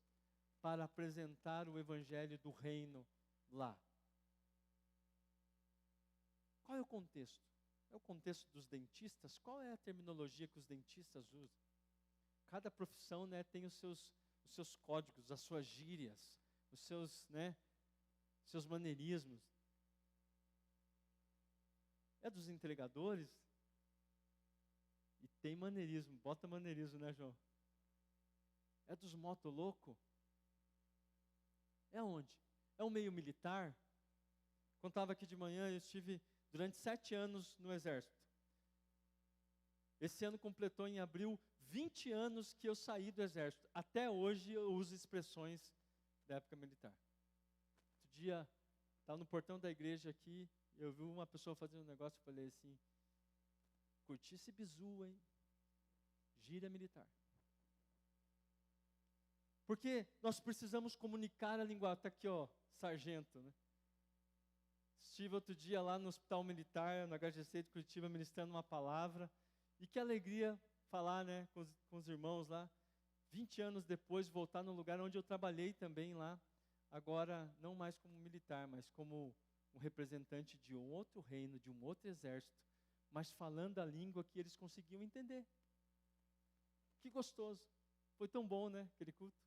para apresentar o evangelho do reino lá? Qual é o contexto? É o contexto dos dentistas? Qual é a terminologia que os dentistas usam? Cada profissão, né, tem os seus códigos, as suas gírias, os seus maneirismos. É dos entregadores? E tem maneirismo, bota maneirismo, né, João? É dos motoloco? É onde? É um meio militar? Quando estava aqui de manhã, eu estive durante 7 anos no Exército. Esse ano completou em abril 20 anos que eu saí do Exército. Até hoje eu uso expressões da época militar. Outro dia, estava no portão da igreja aqui, eu vi uma pessoa fazendo um negócio, eu falei assim, curti esse bizu, hein? Gíria militar. Porque nós precisamos comunicar a linguagem. Está aqui, ó, sargento, né? Estive outro dia lá no Hospital Militar, no HGC de Curitiba, ministrando uma palavra. E que alegria falar, né, com os irmãos lá. 20 anos depois, voltar no lugar onde eu trabalhei também lá. Agora, não mais como militar, mas como um representante de um outro reino, de um outro exército. Mas falando a língua que eles conseguiam entender. Que gostoso. Foi tão bom, né, aquele culto.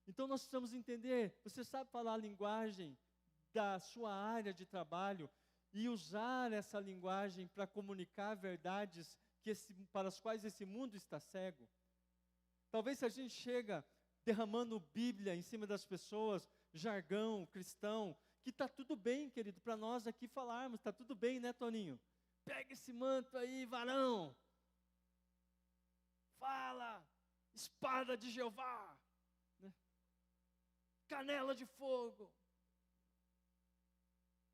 Então nós precisamos entender, você sabe falar a linguagem da sua área de trabalho e usar essa linguagem para comunicar verdades para as quais esse mundo está cego. Talvez se a gente chega derramando Bíblia em cima das pessoas, jargão cristão, que está tudo bem, querido, para nós aqui falarmos, está tudo bem, né, Toninho? Pega esse manto aí, varão. Fala, espada de Jeová, né? Canela de fogo.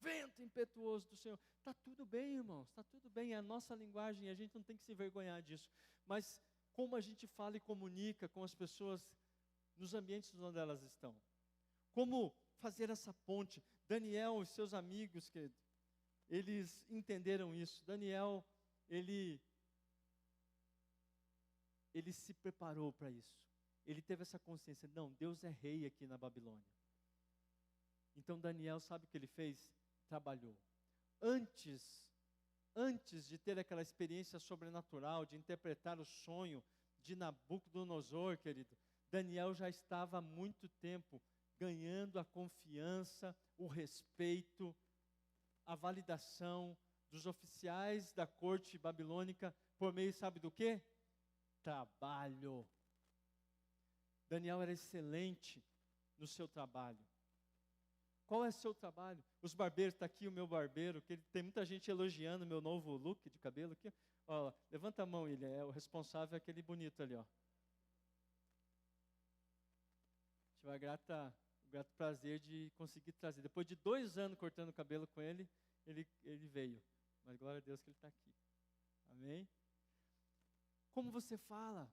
Vento impetuoso do Senhor. Está tudo bem, irmãos, está tudo bem, é a nossa linguagem, a gente não tem que se envergonhar disso. Mas como a gente fala e comunica com as pessoas nos ambientes onde elas estão? Como fazer essa ponte? Daniel e seus amigos, querido, eles entenderam isso. Daniel, ele se preparou para isso. Ele teve essa consciência, não, Deus é rei aqui na Babilônia. Então Daniel, sabe o que ele fez? Trabalhou. Antes de ter aquela experiência sobrenatural, de interpretar o sonho de Nabucodonosor, querido, Daniel já estava há muito tempo ganhando a confiança, o respeito, a validação dos oficiais da corte babilônica por meio, sabe do quê? Trabalho. Daniel era excelente no seu trabalho. Qual é o seu trabalho? Os barbeiros, está aqui o meu barbeiro, que tem muita gente elogiando o meu novo look de cabelo aqui. Ó, levanta a mão, ele é o responsável, aquele bonito ali, ó. Tive o grato prazer de conseguir trazer. Depois de 2 anos cortando o cabelo com ele, ele veio. Mas glória a Deus que ele está aqui. Amém? Como você fala?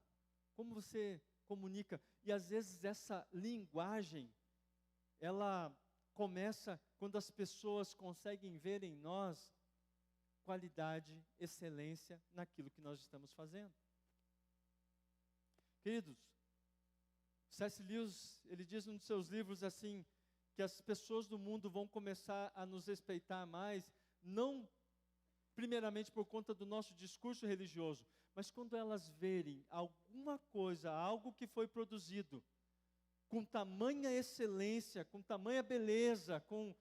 Como você comunica? E às vezes essa linguagem, ela começa quando as pessoas conseguem ver em nós qualidade, excelência naquilo que nós estamos fazendo. Queridos, C.S. Lewis, ele diz num de seus livros assim, que as pessoas do mundo vão começar a nos respeitar mais, não primeiramente por conta do nosso discurso religioso, mas quando elas verem alguma coisa, algo que foi produzido, com tamanha excelência, com tamanha beleza, com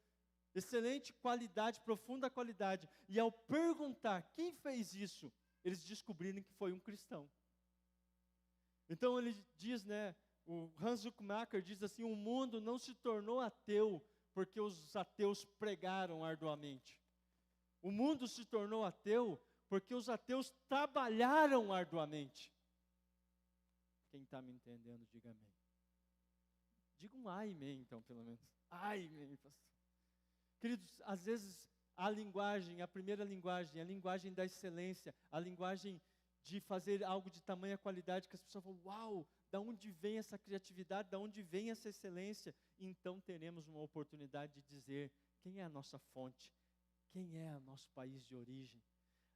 excelente qualidade, profunda qualidade. E ao perguntar quem fez isso, eles descobriram que foi um cristão. Então ele diz, né, o Hans Huckmacher diz assim, o mundo não se tornou ateu porque os ateus pregaram arduamente. O mundo se tornou ateu porque os ateus trabalharam arduamente. Quem está me entendendo, diga amém. Diga um ai, amém, então, pelo menos. Ai, amém, pastor. Queridos, às vezes a linguagem, a primeira linguagem, a linguagem da excelência, a linguagem de fazer algo de tamanha qualidade que as pessoas falam, uau, da onde vem essa criatividade, da onde vem essa excelência? Então teremos uma oportunidade de dizer quem é a nossa fonte, quem é o nosso país de origem.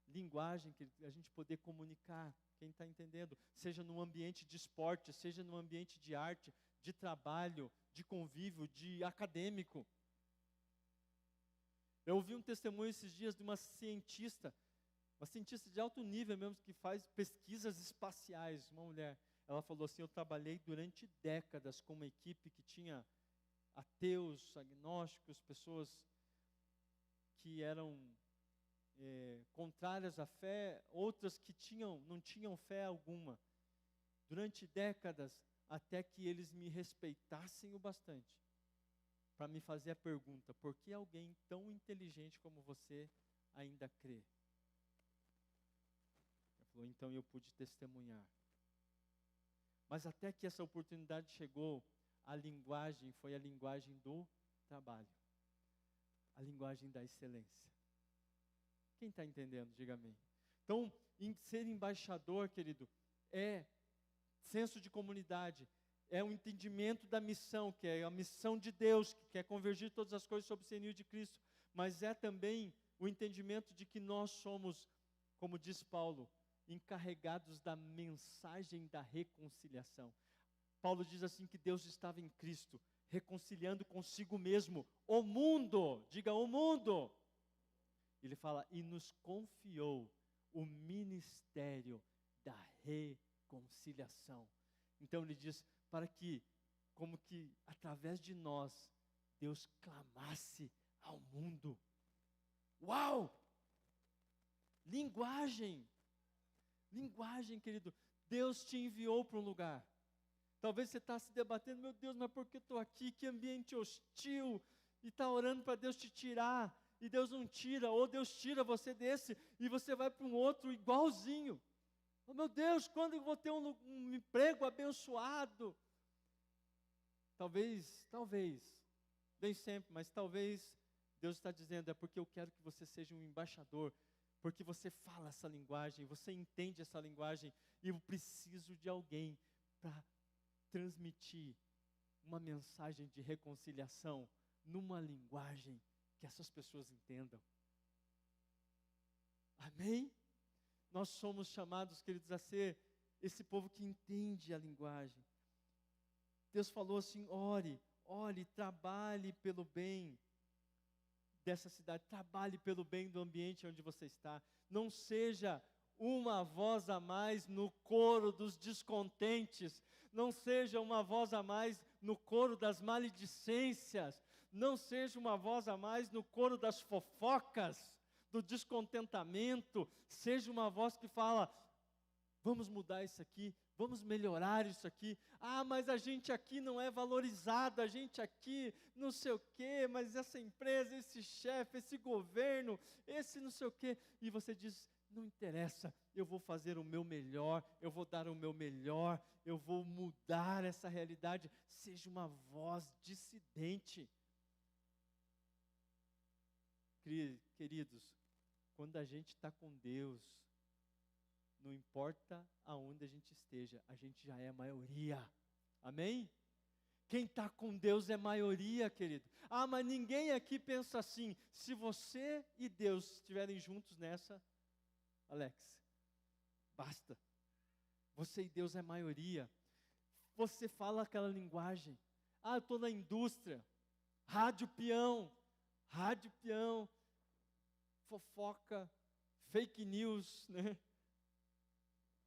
Linguagem que a gente poder comunicar, quem está entendendo? Seja no ambiente de esporte, seja no ambiente de arte, de trabalho, de convívio, de acadêmico. Eu ouvi um testemunho esses dias de uma cientista de alto nível mesmo, que faz pesquisas espaciais, uma mulher. Ela falou assim, eu trabalhei durante décadas com uma equipe que tinha ateus, agnósticos, pessoas que eram contrárias à fé, outras que não tinham fé alguma. Durante décadas, até que eles me respeitassem o bastante para me fazer a pergunta, por que alguém tão inteligente como você ainda crê? Ela falou, então eu pude testemunhar. Mas até que essa oportunidade chegou, a linguagem foi a linguagem do trabalho, a linguagem da excelência. Quem está entendendo, diga amém. Então, ser embaixador, querido, é senso de comunidade, é o entendimento da missão, que é a missão de Deus, que quer convergir todas as coisas sob o senhorio de Cristo, mas é também o entendimento de que nós somos, como diz Paulo, encarregados da mensagem da reconciliação. Paulo diz assim que Deus estava em Cristo, reconciliando consigo mesmo o mundo, diga o mundo. Ele fala, e nos confiou o ministério da reconciliação. Então ele diz, para que, como que através de nós, Deus clamasse ao mundo. Uau! Linguagem, querido. Deus te enviou para um lugar. Talvez você está se debatendo, meu Deus, mas por que estou aqui? Que ambiente hostil. E está orando para Deus te tirar. E Deus não tira, ou Deus tira você desse, e você vai para um outro igualzinho. Oh, meu Deus, quando eu vou ter um emprego abençoado? Talvez, nem sempre, mas talvez Deus está dizendo, é porque eu quero que você seja um embaixador, porque você fala essa linguagem, você entende essa linguagem, e eu preciso de alguém para transmitir uma mensagem de reconciliação numa linguagem que essas pessoas entendam. Amém? Nós somos chamados, queridos, a ser esse povo que entende a linguagem. Deus falou assim, ore, trabalhe pelo bem dessa cidade, trabalhe pelo bem do ambiente onde você está. Não seja uma voz a mais no coro dos descontentes, não seja uma voz a mais no coro das maledicências, não seja uma voz a mais no coro das fofocas, do descontentamento, seja uma voz que fala, vamos mudar isso aqui, vamos melhorar isso aqui, mas a gente aqui não é valorizado, a gente aqui não sei o quê, mas essa empresa, esse chefe, esse governo, esse não sei o quê, e você diz, não interessa, eu vou fazer o meu melhor, eu vou dar o meu melhor, eu vou mudar essa realidade, seja uma voz dissidente. Queridos, quando a gente está com Deus, não importa aonde a gente esteja, a gente já é maioria, amém? Quem está com Deus é maioria, querido. Mas ninguém aqui pensa assim, se você e Deus estiverem juntos nessa, Alex, basta, você e Deus é maioria, você fala aquela linguagem, eu estou na indústria, rádio peão, fofoca, fake news, né?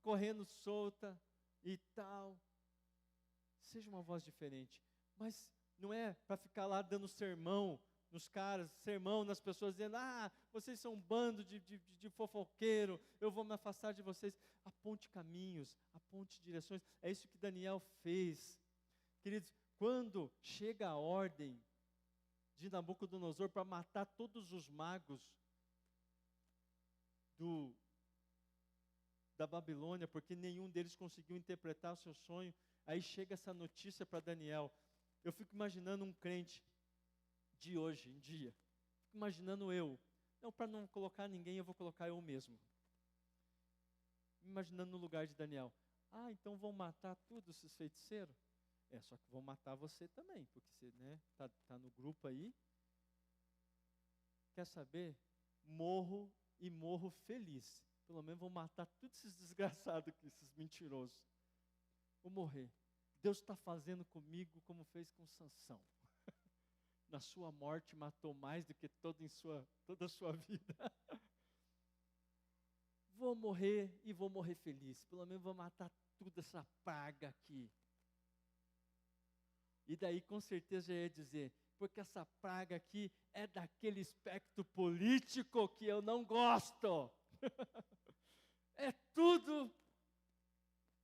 Correndo solta e tal. Seja uma voz diferente, mas não é para ficar lá dando sermão nos caras, sermão nas pessoas, dizendo, vocês são um bando de fofoqueiro, eu vou me afastar de vocês. Aponte caminhos, aponte direções. É isso que Daniel fez. Queridos, quando chega a ordem de Nabucodonosor para matar todos os magos da Babilônia, porque nenhum deles conseguiu interpretar o seu sonho, aí chega essa notícia para Daniel. Eu fico imaginando um crente de hoje em dia, fico imaginando eu, não, para não colocar ninguém, eu vou colocar eu mesmo, imaginando no lugar de Daniel. Então vão matar todos esses feiticeiros? Só que vão matar você também, porque você tá no grupo aí. Quer saber? Morro e morro feliz. Pelo menos vou matar todos esses desgraçados aqui, esses mentirosos. Vou morrer. Deus está fazendo comigo como fez com Sansão. Na sua morte matou mais do que toda a sua vida. Vou morrer e vou morrer feliz. Pelo menos vou matar toda essa praga aqui. E daí com certeza eu ia dizer, porque essa praga aqui é daquele espectro político que eu não gosto. É tudo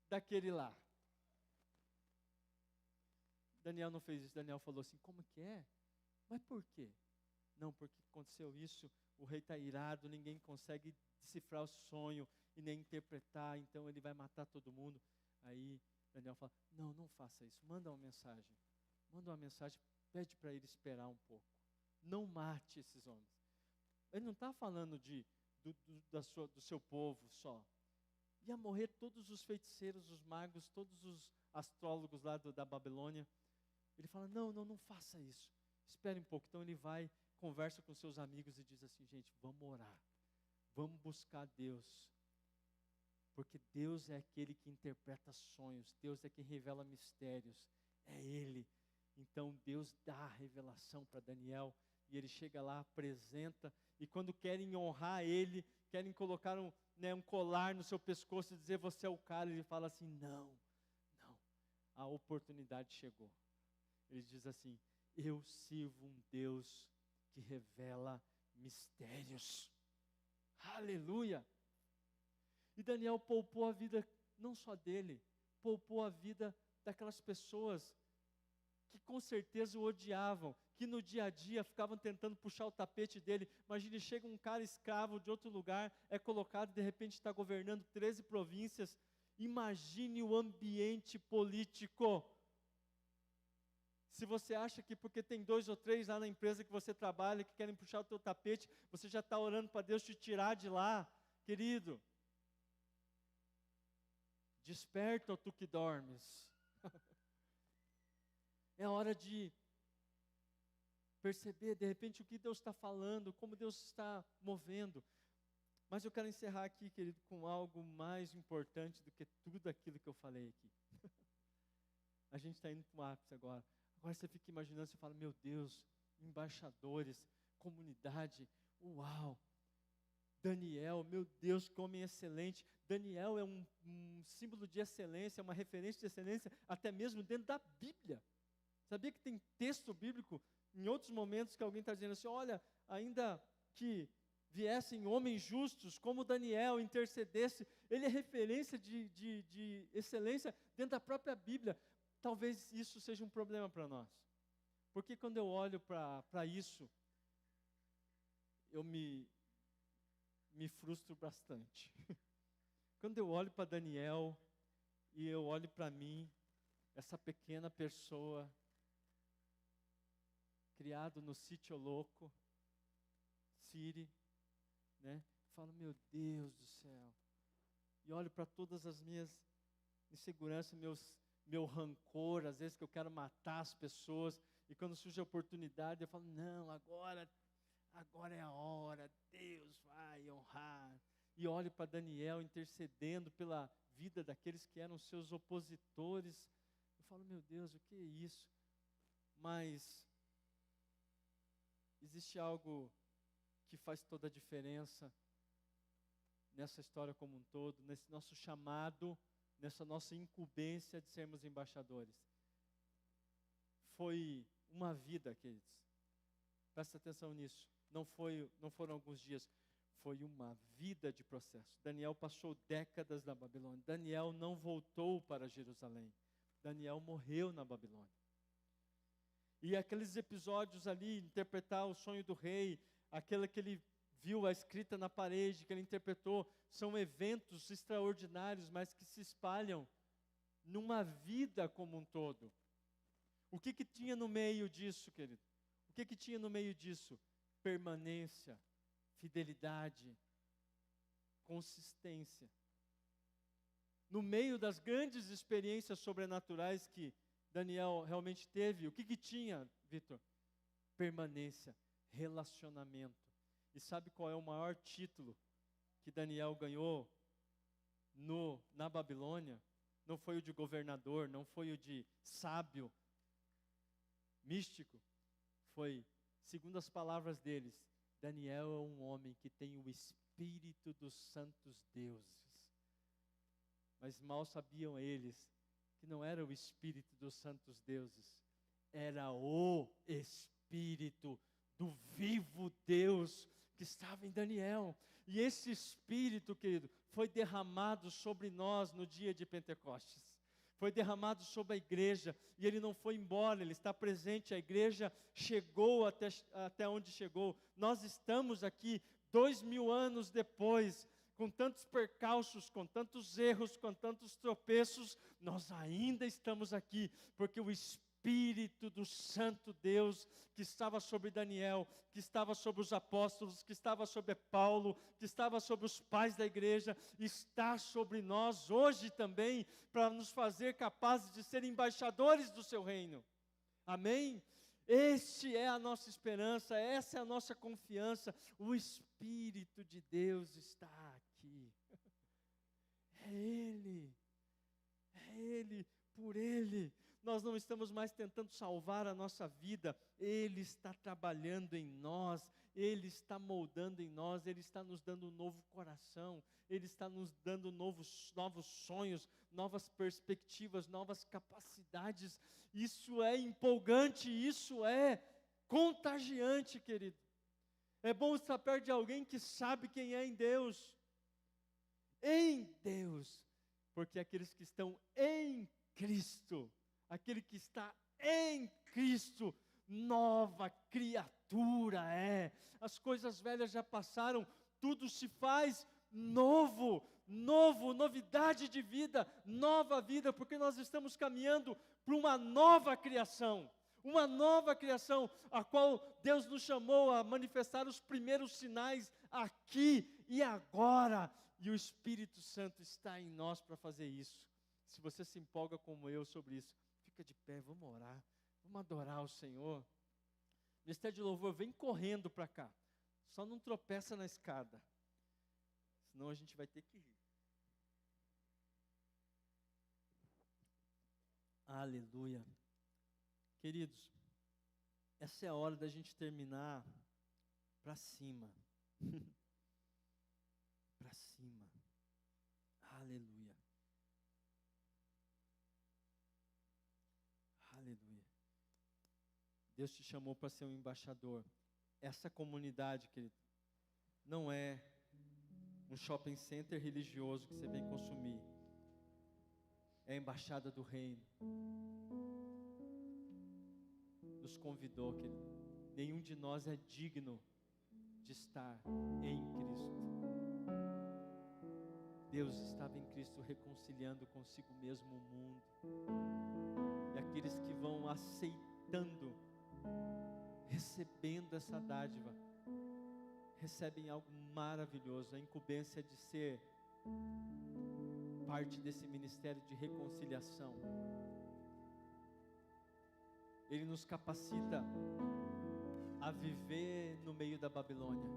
daquele lá. Daniel não fez isso. Daniel falou assim, como que é? Mas por quê? Não, porque aconteceu isso, o rei está irado, ninguém consegue decifrar o sonho e nem interpretar, então ele vai matar todo mundo. Aí Daniel fala, não faça isso, manda uma mensagem, pede para ele esperar um pouco, não mate esses homens. Ele não está falando do seu povo só, ia morrer todos os feiticeiros, os magos, todos os astrólogos lá da Babilônia. Ele fala, não faça isso, espere um pouco. Então ele vai, conversa com seus amigos e diz assim, gente, vamos orar, vamos buscar Deus, porque Deus é aquele que interpreta sonhos, Deus é quem revela mistérios, é Ele. Então Deus dá a revelação para Daniel, e ele chega lá, apresenta, e quando querem honrar ele, querem colocar um colar no seu pescoço e dizer, você é o cara, ele fala assim, não, a oportunidade chegou. Ele diz assim, eu sirvo um Deus que revela mistérios. Aleluia! E Daniel poupou a vida, não só dele, poupou a vida daquelas pessoas que com certeza o odiavam, que no dia a dia ficavam tentando puxar o tapete dele. Imagine, chega um cara escravo de outro lugar, é colocado e de repente está governando 13 províncias. Imagine o ambiente político. Se você acha que porque tem 2 ou 3 lá na empresa que você trabalha, que querem puxar o teu tapete, você já está orando para Deus te tirar de lá, querido. Desperta, ó tu que dormes. É hora de perceber, de repente, o que Deus está falando, como Deus está movendo. Mas eu quero encerrar aqui, querido, com algo mais importante do que tudo aquilo que eu falei aqui. A gente está indo para o ápice agora. Agora você fica imaginando, você fala, meu Deus, embaixadores, comunidade, uau. Daniel, meu Deus, que homem excelente. Daniel é um símbolo de excelência, uma referência de excelência, até mesmo dentro da Bíblia. Sabia que tem texto bíblico, em outros momentos, que alguém está dizendo assim, olha, ainda que viessem homens justos, como Daniel, intercedesse, ele é referência de excelência dentro da própria Bíblia. Talvez isso seja um problema para nós, porque quando eu olho para isso, eu me frustro bastante. Quando eu olho para Daniel, e eu olho para mim, essa pequena pessoa, criado no sítio louco, Siri, falo, meu Deus do céu, e olho para todas as minhas inseguranças, meu rancor, às vezes que eu quero matar as pessoas, e quando surge a oportunidade, eu falo, não, agora é a hora, Deus vai honrar. E olho para Daniel intercedendo pela vida daqueles que eram seus opositores, eu falo, meu Deus, o que é isso? Mas existe algo que faz toda a diferença nessa história como um todo, nesse nosso chamado, nessa nossa incumbência de sermos embaixadores. Foi uma vida, queridos. Presta atenção nisso. Não foram alguns dias, foi uma vida de processo. Daniel passou décadas na Babilônia. Daniel não voltou para Jerusalém. Daniel morreu na Babilônia. E aqueles episódios ali, interpretar o sonho do rei, aquela que ele viu a escrita na parede, que ele interpretou, são eventos extraordinários, mas que se espalham numa vida como um todo. O que tinha no meio disso, querido? O que tinha no meio disso? Permanência, fidelidade, consistência. No meio das grandes experiências sobrenaturais que Daniel realmente teve, o que tinha, Vitor? Permanência, relacionamento. E sabe qual é o maior título que Daniel ganhou na Babilônia? Não foi o de governador, não foi o de sábio, místico. Foi, segundo as palavras deles, Daniel é um homem que tem o Espírito dos santos deuses. Mas mal sabiam eles que não era o Espírito dos santos deuses, era o Espírito do vivo Deus que estava em Daniel. E esse Espírito, querido, foi derramado sobre nós no dia de Pentecostes. Foi derramado sobre a igreja, e ele não foi embora, ele está presente, a igreja chegou até onde chegou. Nós estamos aqui 2000 anos depois, com tantos percalços, com tantos erros, com tantos tropeços, nós ainda estamos aqui, porque o Espírito do Santo Deus, que estava sobre Daniel, que estava sobre os apóstolos, que estava sobre Paulo, que estava sobre os pais da igreja, está sobre nós hoje também, para nos fazer capazes de ser embaixadores do seu reino. Amém? Este é a nossa esperança, essa é a nossa confiança. O Espírito de Deus está aqui. É Ele, por Ele. Nós não estamos mais tentando salvar a nossa vida, Ele está trabalhando em nós, Ele está moldando em nós, Ele está nos dando um novo coração, Ele está nos dando novos sonhos, novas perspectivas, novas capacidades. Isso é empolgante, isso é contagiante, querido. É bom estar perto de alguém que sabe quem é em Deus, porque aqueles que estão em Cristo, aquele que está em Cristo, nova criatura é. As coisas velhas já passaram, tudo se faz novo, novidade de vida, nova vida, porque nós estamos caminhando para uma nova criação, a qual Deus nos chamou a manifestar os primeiros sinais aqui e agora, e o Espírito Santo está em nós para fazer isso. Se você se empolga como eu sobre isso, fica de pé, vamos orar, vamos adorar o Senhor. Ministério de Louvor, vem correndo para cá, só não tropeça na escada, senão a gente vai ter que rir. Aleluia. Queridos, essa é a hora da gente terminar para cima. Para cima. Aleluia. Aleluia. Deus te chamou para ser um embaixador. Essa comunidade, querido, não é um shopping center religioso que você vem consumir. É a embaixada do reino. Nos convidou, querido. Nenhum de nós é digno de estar em Cristo. Deus estava em Cristo reconciliando consigo mesmo o mundo. E aqueles que vão aceitando, recebendo essa dádiva, recebem algo maravilhoso, a incumbência de ser parte desse ministério de reconciliação. Ele nos capacita a viver no meio da Babilônia,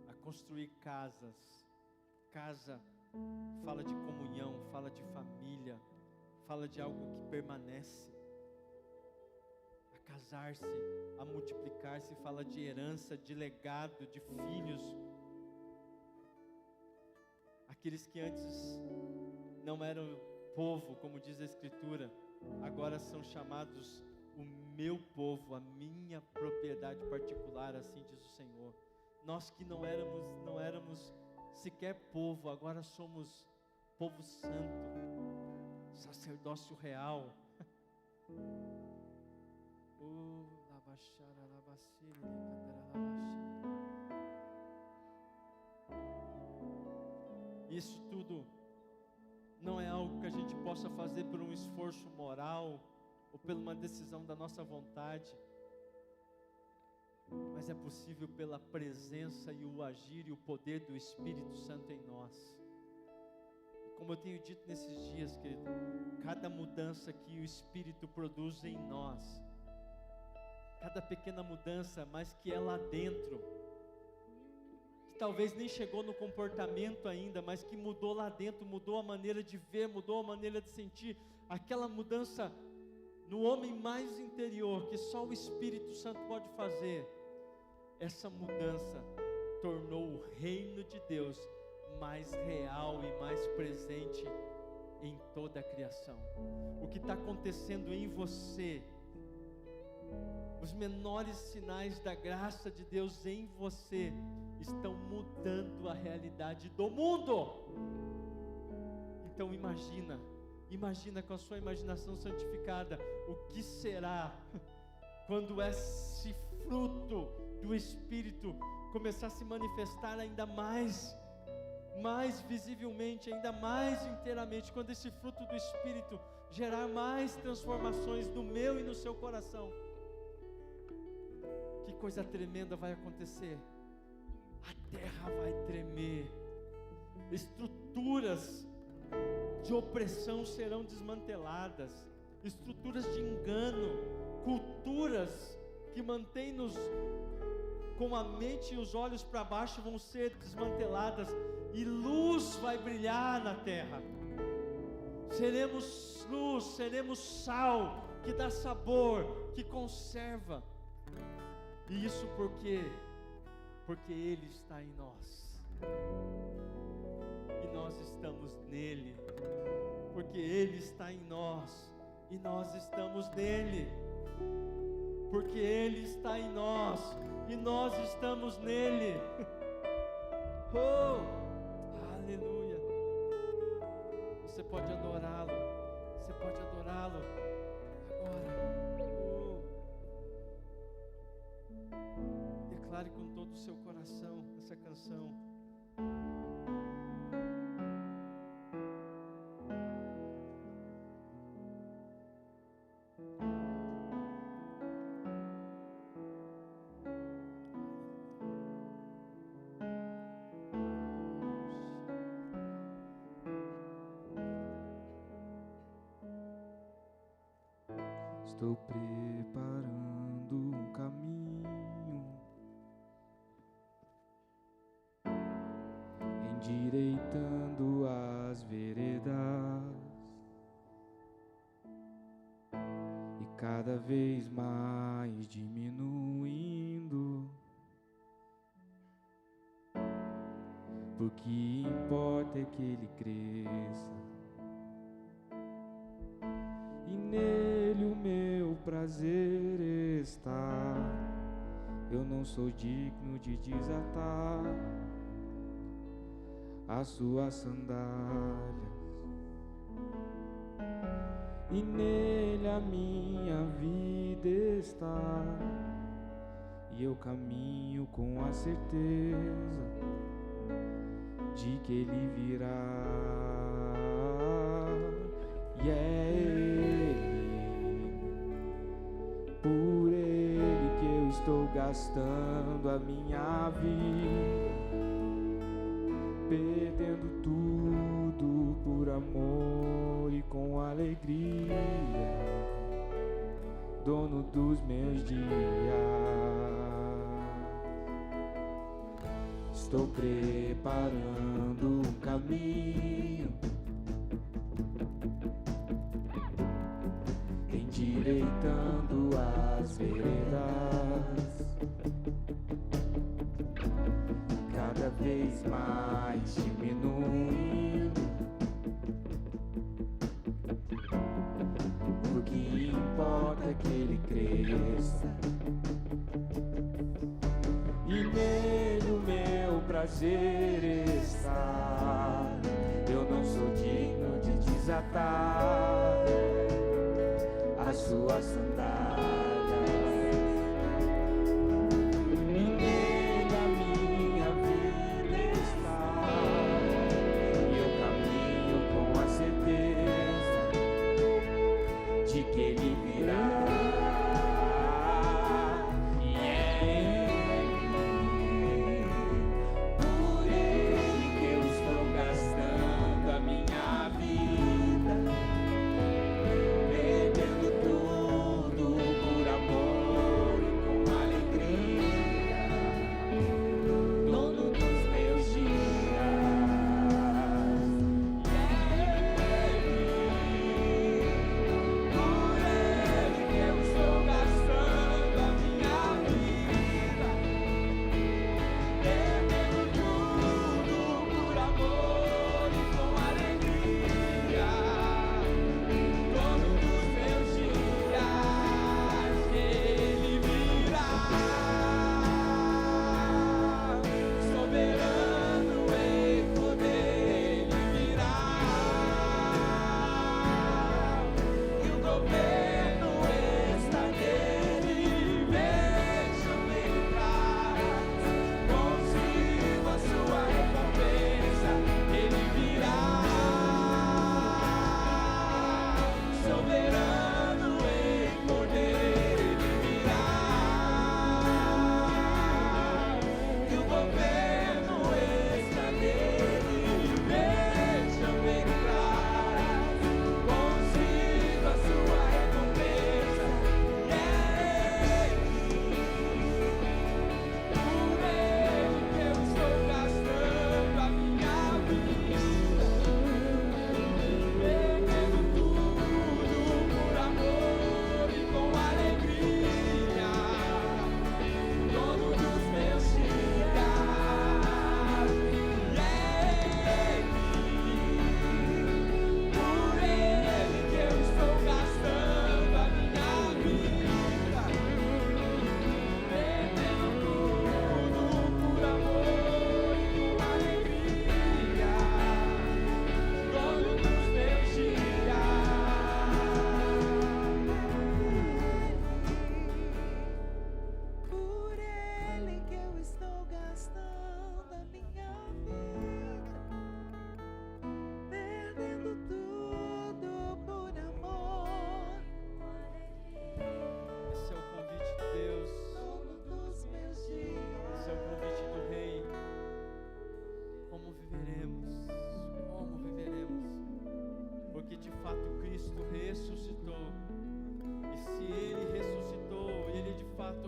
a construir casas. Casa fala de comunhão, fala de família, fala de algo que permanece. A casar-se, a multiplicar-se, fala de herança, de legado, de filhos. Aqueles que antes não eram povo, como diz a Escritura, agora são chamados o meu povo, a minha propriedade particular, assim diz o Senhor. Nós que não éramos sequer povo, agora somos povo santo, sacerdócio real. Isso tudo não é algo que a gente possa fazer por um esforço moral ou por uma decisão da nossa vontade, mas é possível pela presença e o agir e o poder do Espírito Santo em nós. Como eu tenho dito nesses dias, querido, cada mudança que o Espírito produz em nós, cada pequena mudança, mas que é lá dentro, que talvez nem chegou no comportamento ainda, mas que mudou lá dentro, mudou a maneira de ver, mudou a maneira de sentir, aquela mudança no homem mais interior, que só o Espírito Santo pode fazer. Essa mudança tornou o reino de Deus mais real e mais presente em toda a criação. O que está acontecendo em você, os menores sinais da graça de Deus em você, estão mudando a realidade do mundo. Então imagina com a sua imaginação santificada, o que será quando esse fruto do Espírito começar a se manifestar ainda mais visivelmente, ainda mais inteiramente, quando esse fruto do Espírito gerar mais transformações no meu e no seu coração. Que coisa tremenda vai acontecer. A terra vai tremer, estruturas de opressão serão desmanteladas, estruturas de engano, culturas que mantêm-nos com a mente e os olhos para baixo vão ser desmanteladas, e luz vai brilhar na terra. Seremos luz, seremos sal, que dá sabor, que conserva. E isso porque Ele está em nós, e nós estamos nele. Porque Ele está em nós, e nós estamos nele. Porque Ele está em nós, e nós estamos nele. Oh, aleluia. Você pode adorá-lo, você pode adorá-lo agora. Oh. Declare com todo o seu coração essa canção. Estou preparando um caminho, endireitando as veredas, e cada vez mais diminuindo. Porque importa é que ele cresça, e nele o meu prazer está. Eu não sou digno de desatar as suas sandálias, e nele a minha vida está. E eu caminho com a certeza de que ele virá. E é Ele, por Ele que eu estou gastando a minha vida, perdendo tudo por amor e com alegria, dono dos meus dias. Estou preparando um caminho, endireitando as veredas, cada vez mais diminuindo. O que importa é que ele cresça, cabeça. E nele o meu prazer está. Eu não sou digno de desatar as suas sandálias. E nele a minha vida está. E eu caminho com a certeza de que ele virá.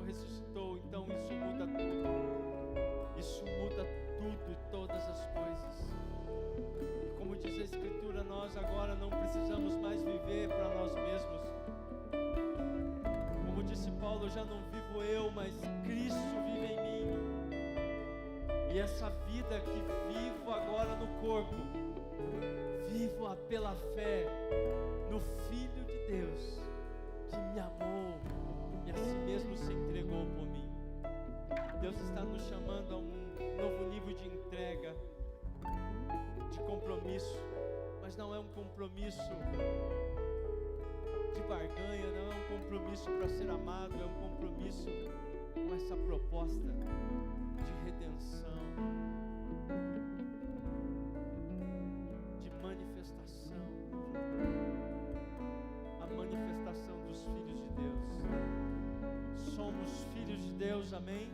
Ressuscitou, então isso muda tudo. Isso muda tudo e todas as coisas. Como diz a Escritura, nós agora não precisamos mais viver para nós mesmos. Como disse Paulo, já não vivo eu, mas Cristo vive em mim. E essa vida que vivo agora no corpo, vivo-a pela fé no Filho de Deus, que me amou e a si mesmo se entregou por mim. Deus está nos chamando a um novo nível de entrega, de compromisso, mas não é um compromisso de barganha, não é um compromisso para ser amado, é um compromisso com essa proposta de redenção, de manifestação, a manifestação dos filhos de Deus. Somos filhos de Deus, amém?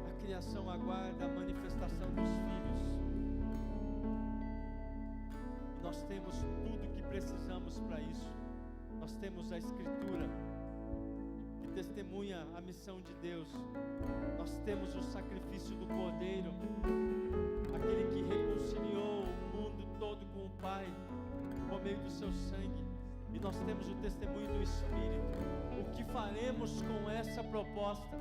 A criação aguarda a manifestação dos filhos. E nós temos tudo que precisamos para isso. Nós temos a Escritura, que testemunha a missão de Deus. Nós temos o sacrifício do Cordeiro, aquele que reconciliou o mundo todo com o Pai, por meio do seu sangue. E nós temos o testemunho do Espírito. O que faremos com essa proposta?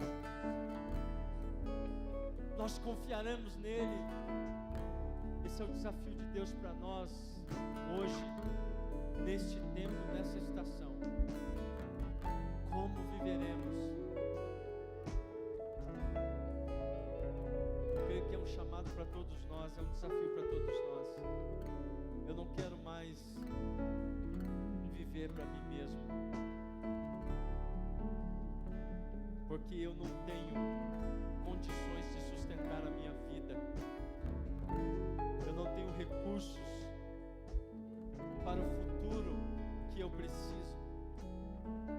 Nós confiaremos nele. Esse é o desafio de Deus para nós hoje, neste tempo, nessa estação. como viveremos? Eu creio que é um chamado para todos nós, é um desafio para todos nós. Eu não quero mais viver para mim mesmo, porque eu não tenho condições de sustentar a minha vida. Eu não tenho recursos para o futuro que eu preciso,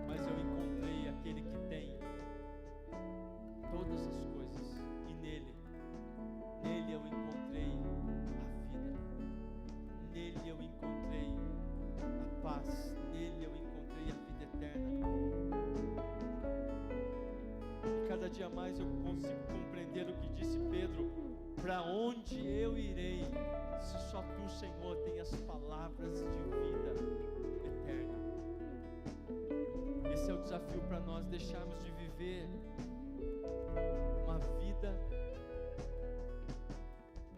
mas eu encontrei aquele que tem todas as coisas, e nele eu encontrei a vida, nele eu encontrei a paz, nele eu encontrei a vida eterna. E cada dia mais eu consigo compreender o que disse Pedro: para onde eu irei, se só tu, Senhor, tem as palavras de vida eterna. Esse é o desafio para nós, deixarmos de viver uma vida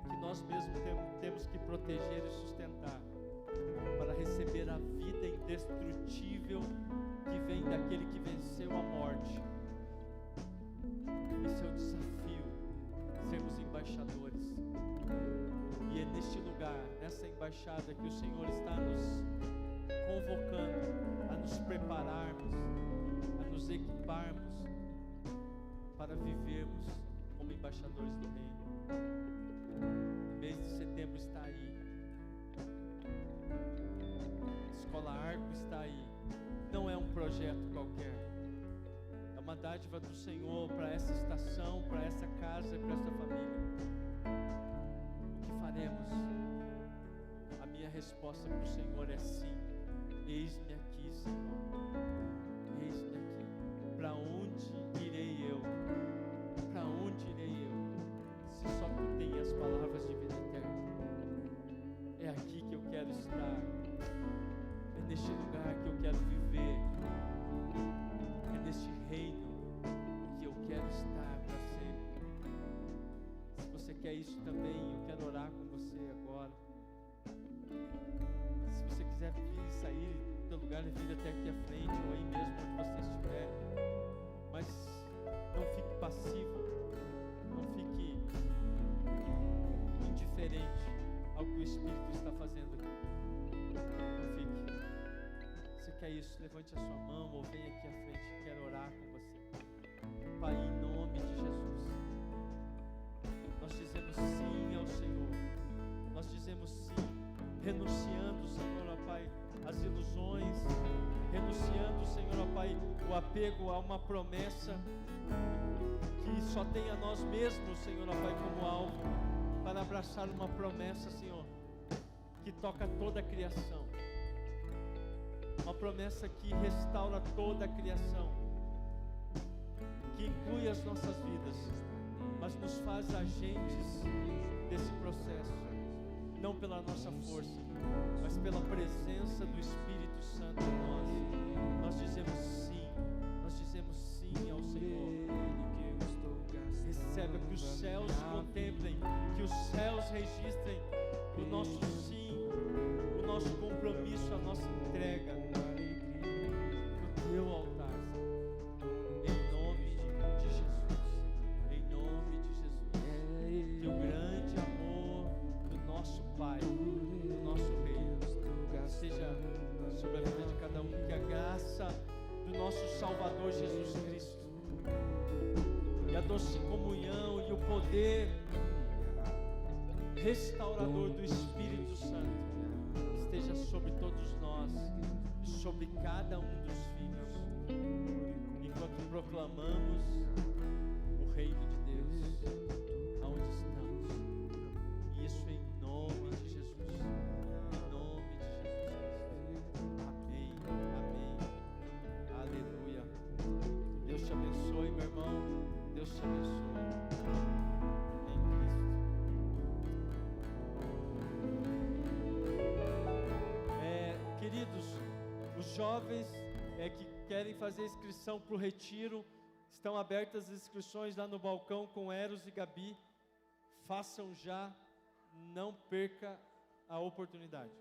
que nós mesmos temos que proteger e sustentar, para receber a vida indestrutível que vem daquele que venceu a morte. Esse é o desafio, sermos embaixadores. E é neste lugar, nessa embaixada, que o Senhor está nos convocando a nos prepararmos, a nos equiparmos para vivermos como embaixadores do Reino. O mês de setembro está aí, a Escola Arco está aí. Não é um projeto qualquer, é uma dádiva do Senhor para essa estação, para essa casa e para essa família. O que faremos? A minha resposta para o Senhor é sim. Eis-me aqui, Senhor. Eis-me aqui. Para onde irei eu? Para onde irei eu? Se só tu tens as palavras de vida eterna. É aqui que eu quero estar. É neste lugar que eu quero viver. É neste reino que eu quero estar para sempre. Se você quer isso também, eu quero orar com você agora. Se você quiser vir, sair do teu lugar e vir até aqui à frente, ou aí mesmo onde você estiver, mas não fique passivo, não fique indiferente ao que o Espírito está fazendo aqui. Não fique. Você quer isso? Levante a sua mão ou venha aqui à frente, quero orar com você. Pai, em nome de Jesus, nós dizemos sim ao Senhor. Nós dizemos sim, renunciando, Senhor, ó Pai, as ilusões, renunciando, Senhor, ó Pai, o apego a uma promessa que só tem a nós mesmos, Senhor, ó Pai, como alvo, para abraçar uma promessa, Senhor, que toca toda a criação, uma promessa que restaura toda a criação, que inclui as nossas vidas, mas nos faz agentes desse processo, não pela nossa força, mas pela presença do Espírito Santo em nós. Nós dizemos sim ao Senhor. Receba, que os céus contemplem, que os céus registrem o nosso sim, o nosso compromisso, a nossa entrega no teu altar, em nome de Jesus, em nome de Jesus. Que o grande amor do nosso Pai, do nosso Rei, seja sobre a vida de cada um, que a graça do nosso Salvador Jesus Cristo e a doce comunhão e o poder restaurador do Espírito Santo esteja sobre todos nós e sobre cada um dos filhos, enquanto proclamamos o reino de Deus aonde estamos. E isso em nome de Jesus, em nome de Jesus Cristo. Amém, amém, aleluia. Deus te abençoe, meu irmão. Deus te abençoe. Queridos, os jovens que querem fazer inscrição para o retiro, estão abertas as inscrições lá no balcão com Eros e Gabi. Façam já, não perca a oportunidade.